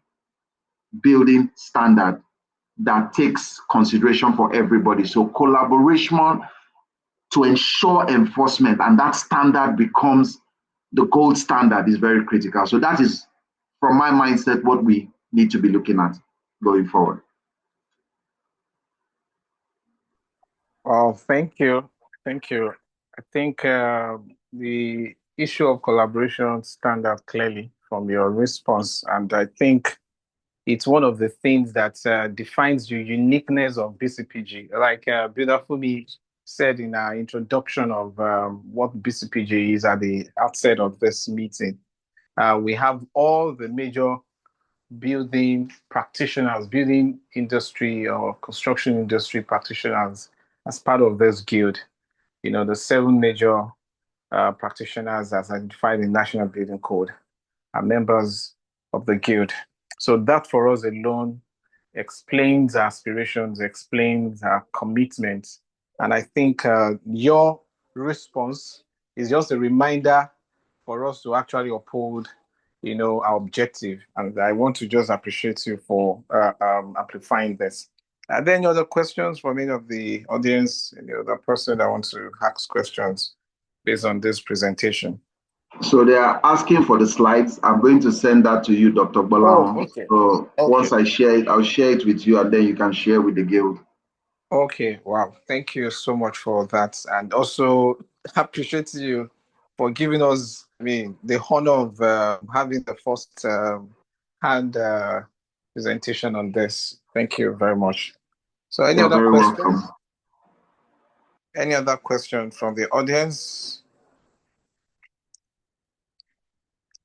building standard that takes consideration for everybody. So collaboration to ensure enforcement and that standard becomes the gold standard is very critical. So that is, from my mindset, what we need to be looking at going forward. Well, thank you. Thank you. I think the issue of collaboration stand out clearly from your response. And I think it's one of the things that defines the uniqueness of BCPG. Like Bidafumi said in our introduction of what BCPG is at the outset of this meeting, we have all the major building practitioners, building industry or construction industry practitioners as part of this guild. The 7 major practitioners as identified in National Building Code are members of the guild. So that for us alone explains our aspirations, explains our commitment. And I think your response is just a reminder for us to actually uphold, our objective. And I want to just appreciate you for amplifying this. Are there any other questions from any of the audience, any other person that wants to ask questions based on this presentation? So they are asking for the slides. I'm going to send that to you, Dr. Balaam. Oh, okay. So once I share it, I'll share it with you and then you can share with the guild. Okay, wow. Thank you so much for that. And also appreciate you for giving us, the honor of having the first hand presentation on this. Thank you very much. So any You're other very questions? welcome. Any other questions from the audience?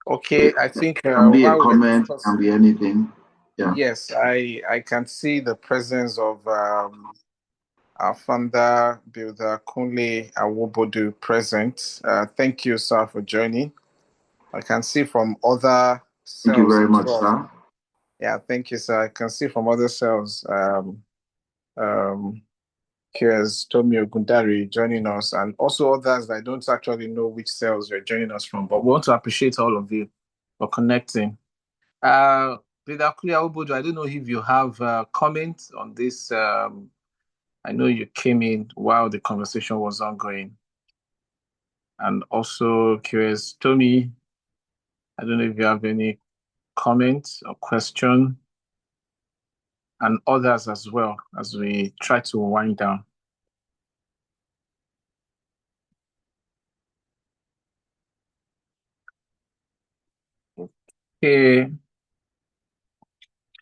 Okay, I think Can be a while we're comment, discussing, can be anything. Yeah. yes, I can see the presence of our founder, Builder Kunle Awobodu present. Thank you, sir, for joining. I can see from other Thank you cells very as much, well. sir. Yeah, thank you, sir. I can see from other cells, K.A.R.E.S, Tomi Ogundari joining us, and also others that I don't actually know which cells you're joining us from, but we want to appreciate all of you for connecting. Builder Kunle Awobodu, I don't know if you have a comment on this. I know you came in while the conversation was ongoing. And also, K.A.R.E.S, Tomi, I don't know if you have any comment or question, and others as well as we try to wind down. Okay.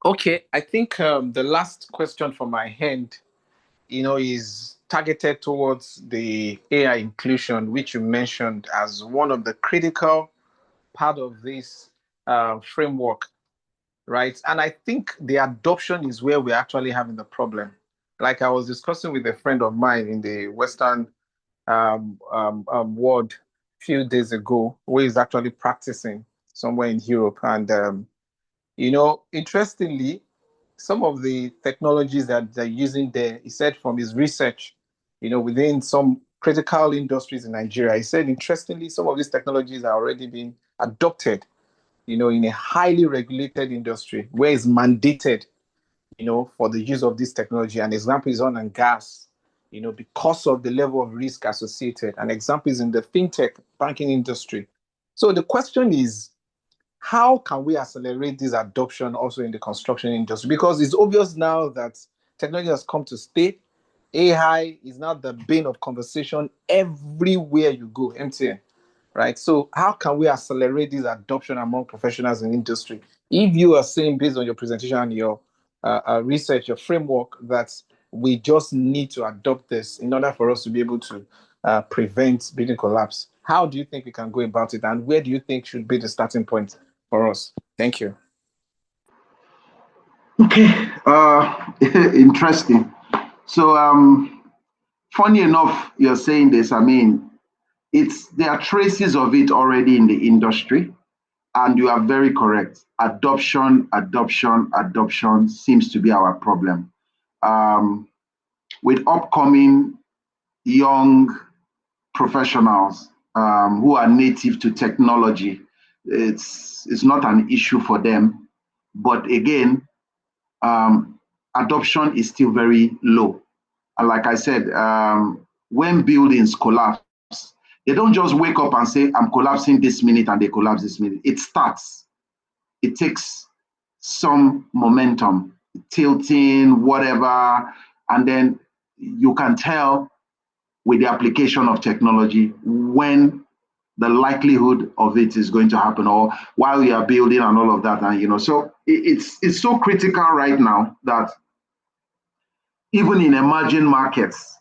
Okay, I think the last question from my hand, is targeted towards the AI inclusion, which you mentioned as one of the critical part of this framework, right? And I think the adoption is where we're actually having the problem. Like I was discussing with a friend of mine in the Western world a few days ago, where he's actually practicing somewhere in Europe. And, interestingly, some of the technologies that they're using there, he said from his research, within some critical industries in Nigeria, he said, interestingly, some of these technologies are already being adopted, in a highly regulated industry where it's mandated, for the use of this technology. An example is oil and gas, because of the level of risk associated. An example is in the fintech banking industry. So the question is, how can we accelerate this adoption also in the construction industry? Because it's obvious now that technology has come to stay. AI is now the bane of conversation everywhere you go, MTN, right? So how can we accelerate this adoption among professionals in industry? If you are saying based on your presentation and your research, your framework, that we just need to adopt this in order for us to be able to prevent building collapse, how do you think we can go about it, and where do you think should be the starting point for us? Thank you. Okay, interesting. So, funny enough, you're saying this. I mean, there are traces of it already in the industry, and you are very correct. Adoption seems to be our problem. With upcoming young professionals who are native to technology, it's not an issue for them. But again, adoption is still very low. And like I said, when buildings collapse, they don't just wake up and say, I'm collapsing this minute, and they collapse this minute. It starts. It takes some momentum, tilting, whatever, and then you can tell with the application of technology when the likelihood of it is going to happen, or while we are building and all of that. And so it's so critical right now that even in emerging markets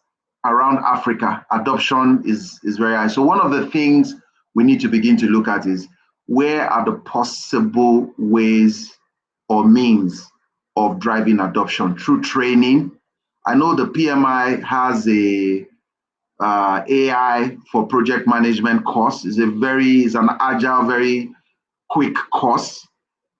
around Africa, adoption is very high. So one of the things we need to begin to look at is, where are the possible ways or means of driving adoption through training? I know the PMI has a AI for project management course. It's an agile, very quick course,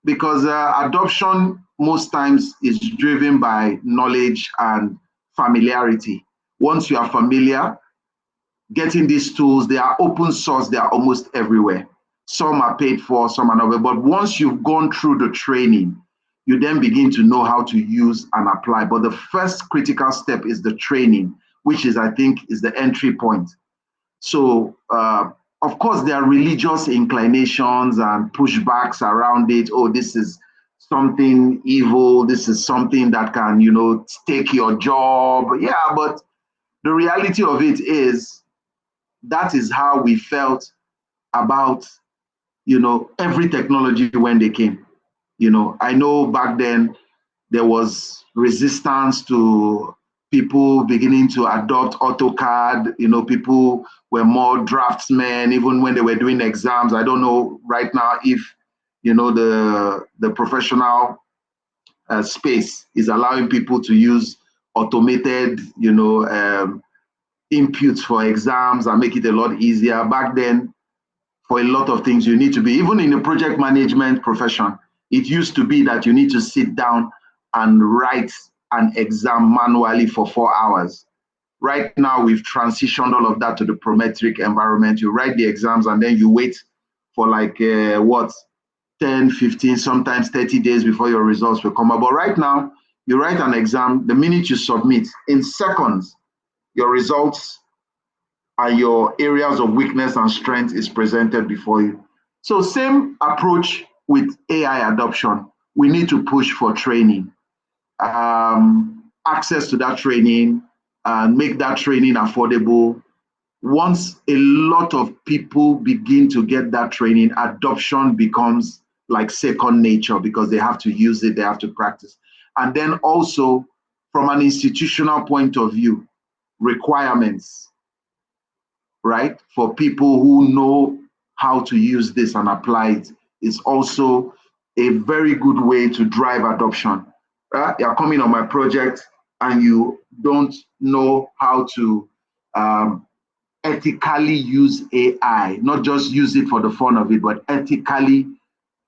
because adoption most times is driven by knowledge and familiarity. Once you are familiar, getting these tools, they are open source, they are almost everywhere. Some are paid for, some are not. But once you've gone through the training, you then begin to know how to use and apply. But the first critical step is the training, which I think, is the entry point. So, of course, there are religious inclinations and pushbacks around it. Oh, this is something evil. This is something that can, take your job. Yeah, but the reality of it is, that is how we felt about, every technology when they came. I know back then there was resistance to people beginning to adopt AutoCAD. People were more draftsmen, even when they were doing exams. I don't know right now if, the professional space is allowing people to use automated, inputs for exams and make it a lot easier. Back then, for a lot of things, you need to be, even in the project management profession, it used to be that you need to sit down and write an exam manually for 4 hours. Right now, we've transitioned all of that to the Prometric environment. You write the exams and then you wait for 10, 15, sometimes 30 days before your results will come out. But right now, you write an exam, the minute you submit, in seconds, your results and your areas of weakness and strength is presented before you. So same approach with AI adoption. We need to push for training, access to that training, and make that training affordable. Once a lot of people begin to get that training, adoption becomes like second nature because they have to use it, they have to practice. And then also from an institutional point of view, requirements, right? For people who know how to use this and apply it is also a very good way to drive adoption. You're coming on my project and you don't know how to ethically use AI, not just use it for the fun of it, but ethically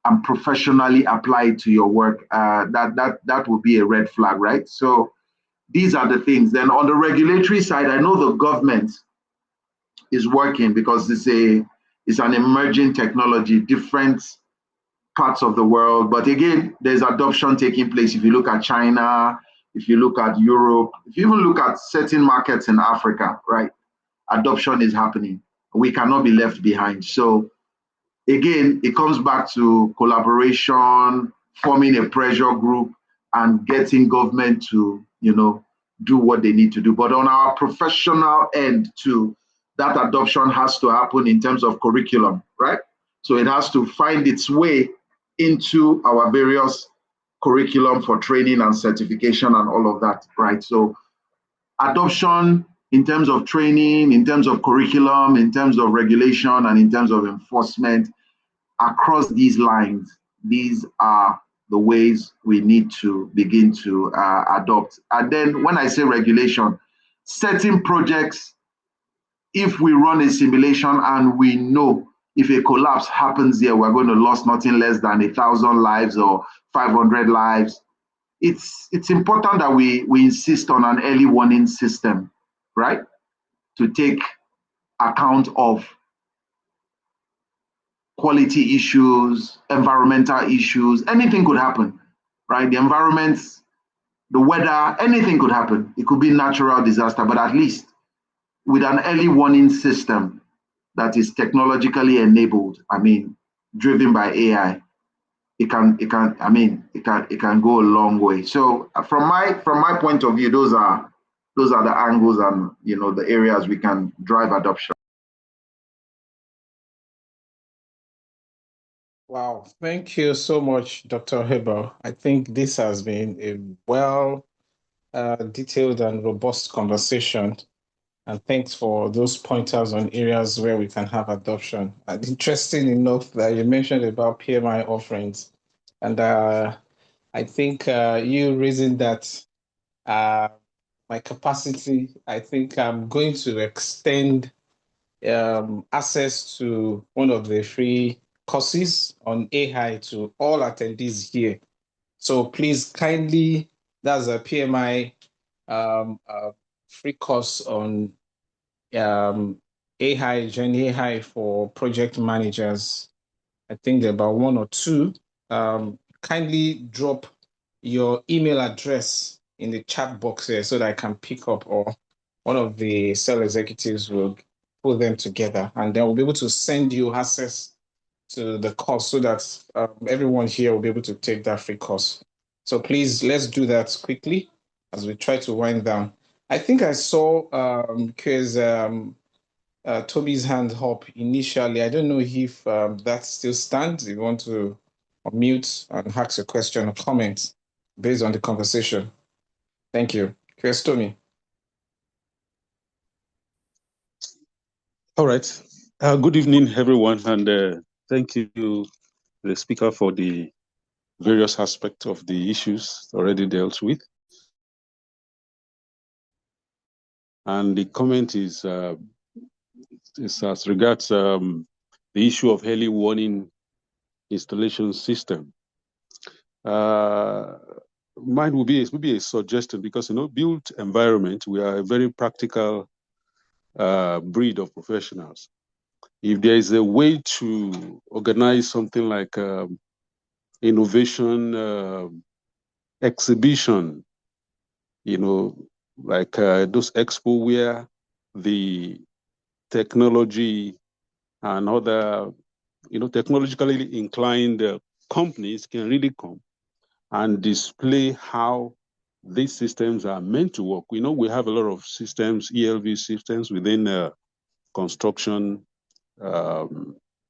and professionally apply it to your work. That would be a red flag, right? So these are the things. Then on the regulatory side, I know the government is working because it's an emerging technology, different parts of the world. But again, there's adoption taking place. If you look at China, if you look at Europe, if you even look at certain markets in Africa, right? Adoption is happening. We cannot be left behind. So again, it comes back to collaboration, forming a pressure group, and getting government to, do what they need to do. But on our professional end too, that adoption has to happen in terms of curriculum, right? So it has to find its way into our various curriculum for training and certification and all of that, right? So adoption in terms of training, in terms of curriculum, in terms of regulation, and in terms of enforcement across these lines, these are the ways we need to begin to adopt. And then when I say regulation, certain projects, if we run a simulation and we know if a collapse happens here, we're going to lose nothing less than 1,000 lives or 500 lives. It's important that we insist on an early warning system, right? To take account of quality issues, environmental issues, anything could happen, right? The environment, the weather, anything could happen. It could be natural disaster, but at least with an early warning system that is technologically enabled, driven by AI, it can go a long way. So from my point of view, those are the angles and the areas we can drive adoption. Wow, thank you so much, Dr. Abel. I think this has been a well detailed and robust conversation. And thanks for those pointers on areas where we can have adoption. And interesting enough that you mentioned about PMI offerings. And I think you raising that my capacity, I think I'm going to extend access to one of the free courses on AI to all attendees here. So please kindly, that's a PMI free course on AI, Gen AI for project managers. I think there are about one or two. Kindly drop your email address in the chat box here so that I can pick up, or one of the sales executives will put them together, and then we'll be able to send you access to the course so that everyone here will be able to take that free course. So please, let's do that quickly as we try to wind down. I think I saw because Toby's hand up initially. I don't know if that still stands. If you want to unmute and ask a question or comment based on the conversation. Thank you. Here's Tommy. All right. Good evening, everyone, and thank you, the speaker, for the various aspects of the issues already dealt with. And the comment is as regards the issue of early warning installation system. Mine would be a suggestion because, built environment, we are a very practical breed of professionals. If there is a way to organize something like innovation exhibition, like those expo where the technology and other, technologically inclined companies can really come and display how these systems are meant to work. We know we have a lot of systems, ELV systems within construction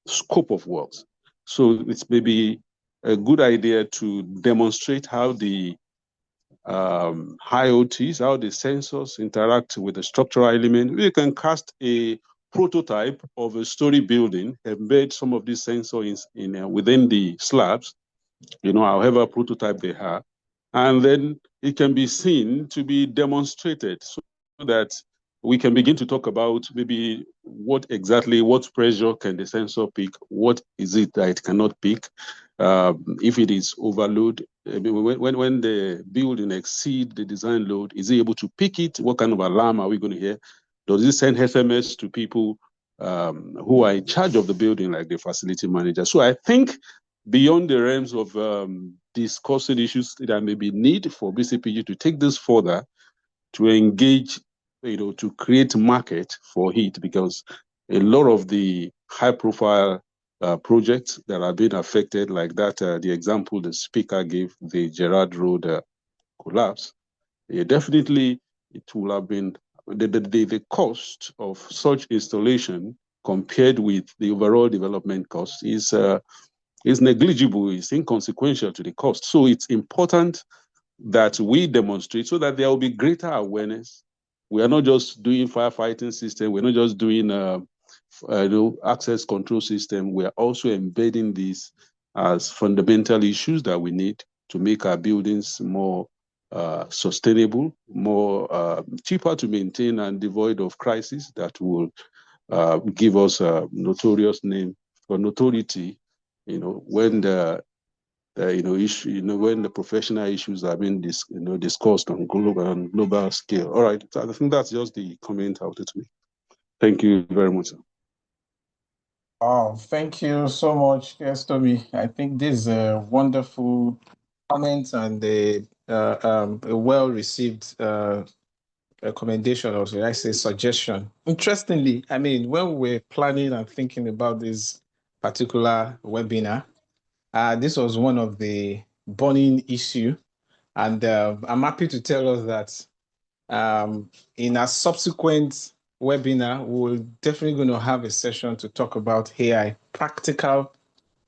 scope of works. So it's maybe a good idea to demonstrate how the IoTs, how the sensors interact with the structural element. We can cast a prototype of a story building, embed some of these sensors within the slabs, however prototype they have, and then it can be seen to be demonstrated so that we can begin to talk about maybe what pressure can the sensor pick, what is it that it cannot pick, if it is overload, when the building exceed the design load, is it able to pick it? What kind of alarm are we going to hear? Does it send SMS to people who are in charge of the building, like the facility manager? So I think beyond the realms of discussing issues that may be need for BCPG to take this further, to engage, to create market for it, because a lot of the high-profile projects that are being affected, like that, the example the speaker gave, the Gerard Road collapse, definitely it will have been the cost of such installation compared with the overall development cost is negligible, is inconsequential to the cost. So it's important that we demonstrate so that there will be greater awareness. We are not just doing firefighting system. We're not just doing access control system. We are also embedding these as fundamental issues that we need to make our buildings more sustainable, more cheaper to maintain, and devoid of crisis that will give us a notorious name for notoriety. When the when the professional issues are being discussed on global scale. All right, so I think that's just the comment I wanted to make. Thank you very much. Oh, thank you so much, yes, Tommy. I think this is a wonderful comment and a well-received recommendation, or should I say suggestion. Interestingly, I mean, when we're planning and thinking about this particular webinar, this was one of the burning issue, and I'm happy to tell us that in a subsequent webinar, we're definitely going to have a session to talk about AI, practical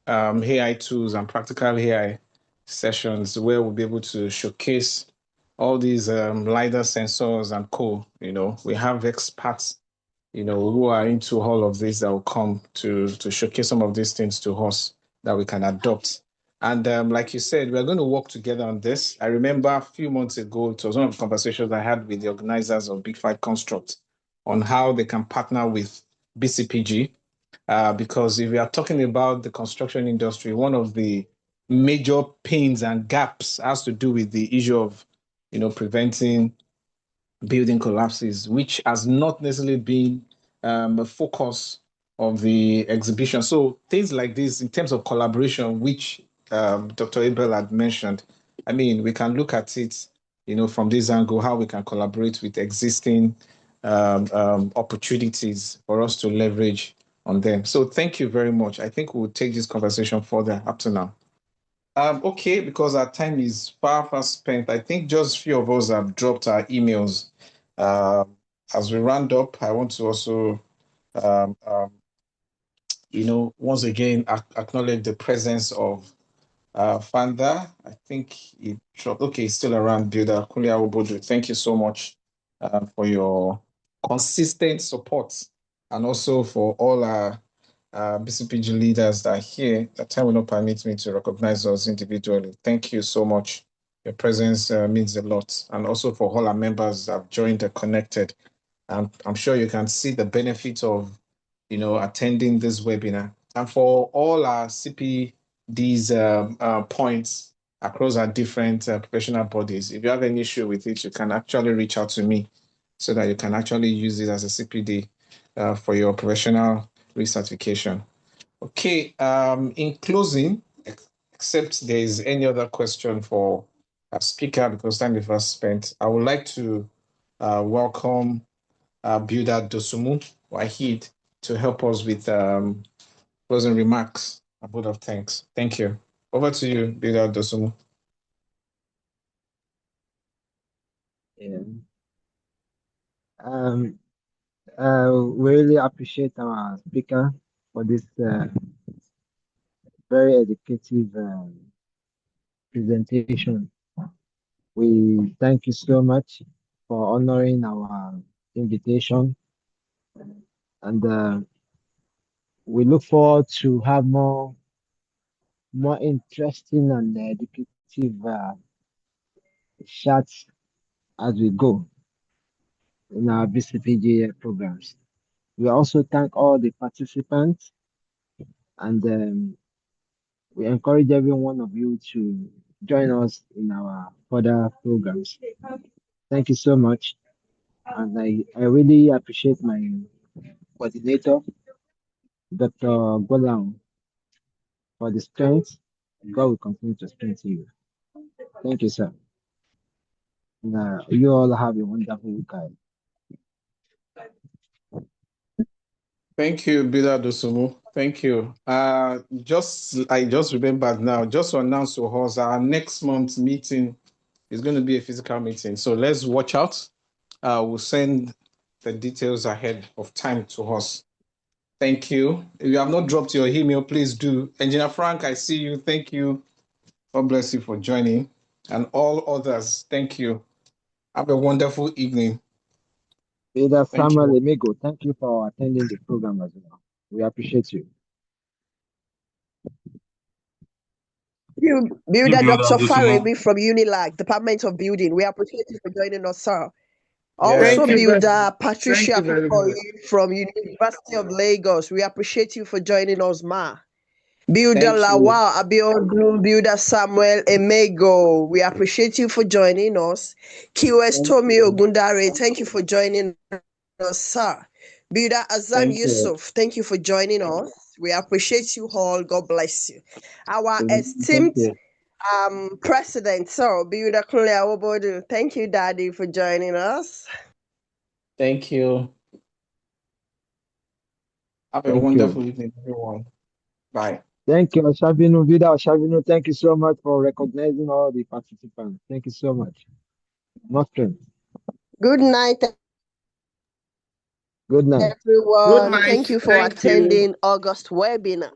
AI tools and practical AI sessions where we'll be able to showcase all these LiDAR sensors and co. We have experts, who are into all of this that will come to showcase some of these things to us that we can adopt. And like you said, we're going to work together on this. I remember a few months ago, it was one of the conversations I had with the organizers of Big Five Construct on how they can partner with BCPG. Because if we are talking about the construction industry, one of the major pains and gaps has to do with the issue of, preventing building collapses, which has not necessarily been a focus of the exhibition. So things like this, in terms of collaboration, which Dr. Abel had mentioned, I mean, we can look at it, from this angle, how we can collaborate with existing opportunities for us to leverage on them. So thank you very much. I think we'll take this conversation further up to now. Okay, because our time is far spent, I think just a few of us have dropped our emails. As we round up, I want to also, once again, acknowledge the presence of Fanda. I think he dropped. Okay, he's still around. Builder Kulia Obodu. Thank you so much for your consistent support, and also for all our BCPG leaders that are here. The time will not permit me to recognize us individually. Thank you so much. Your presence means a lot. And also for all our members that have joined and connected. I'm sure you can see the benefit of, attending this webinar. And for all our CPD's points across our different professional bodies, if you have any issue with it, you can actually reach out to me so that you can actually use it as a CPD for your professional recertification. Okay, in closing, except there is any other question for a speaker, because time is fast spent, I would like to welcome Builder Dosumu Wahid to help us with closing remarks. A vote of thanks. Thank you. Over to you, Builder Dosumu. Yeah. We really appreciate our speaker for this very educative presentation. We thank you so much for honoring our invitation, and we look forward to have more interesting and educative chats as we go in our BCPJ programs. We also thank all the participants, and we encourage every one of you to join us in our further programs. Thank you so much, and I really appreciate my coordinator, Dr. Golang, for the strength. God will continue to strengthen you. Thank you, sir. You all have a wonderful weekend. Thank you, Bila Dosumu. Thank you. I just remembered now, just to announce to us, our next month's meeting is going to be a physical meeting. So let's watch out. We'll send the details ahead of time to us. Thank you. If you have not dropped your email, please do. Engineer Frank, I see you. Thank you. God bless you for joining. And all others, thank you. Have a wonderful evening. Peter Thank Samuel you. Emego, thank you for attending the program as well. We appreciate you. Builder Dr. Faremi from Unilag, Department of Building. We appreciate you for joining us, sir. Also, Thank you very Builder Patricia Thank you very much. from University of Lagos. We appreciate you for joining us, ma. Builder Thank you. Lawal Abiodun, Builder Samuel Emego. We appreciate you for joining us. QS Tomi Ogundare, thank you for joining us, sir. Builder Azan Thank you. Yusuf, thank you for joining us. We appreciate you all. God bless you. Our Thank esteemed you. President, so Builder Kunle Awobodu, thank you, Daddy, for joining us. Thank you. Have a Thank wonderful you. evening, everyone. Bye. Thank you, Oshabinu. Vida Oshabinu, thank you so much for recognizing all the participants. Thank you so much. More strength. Good night, Good night. everyone. Good night. Thank you for Thank you. attending August webinar.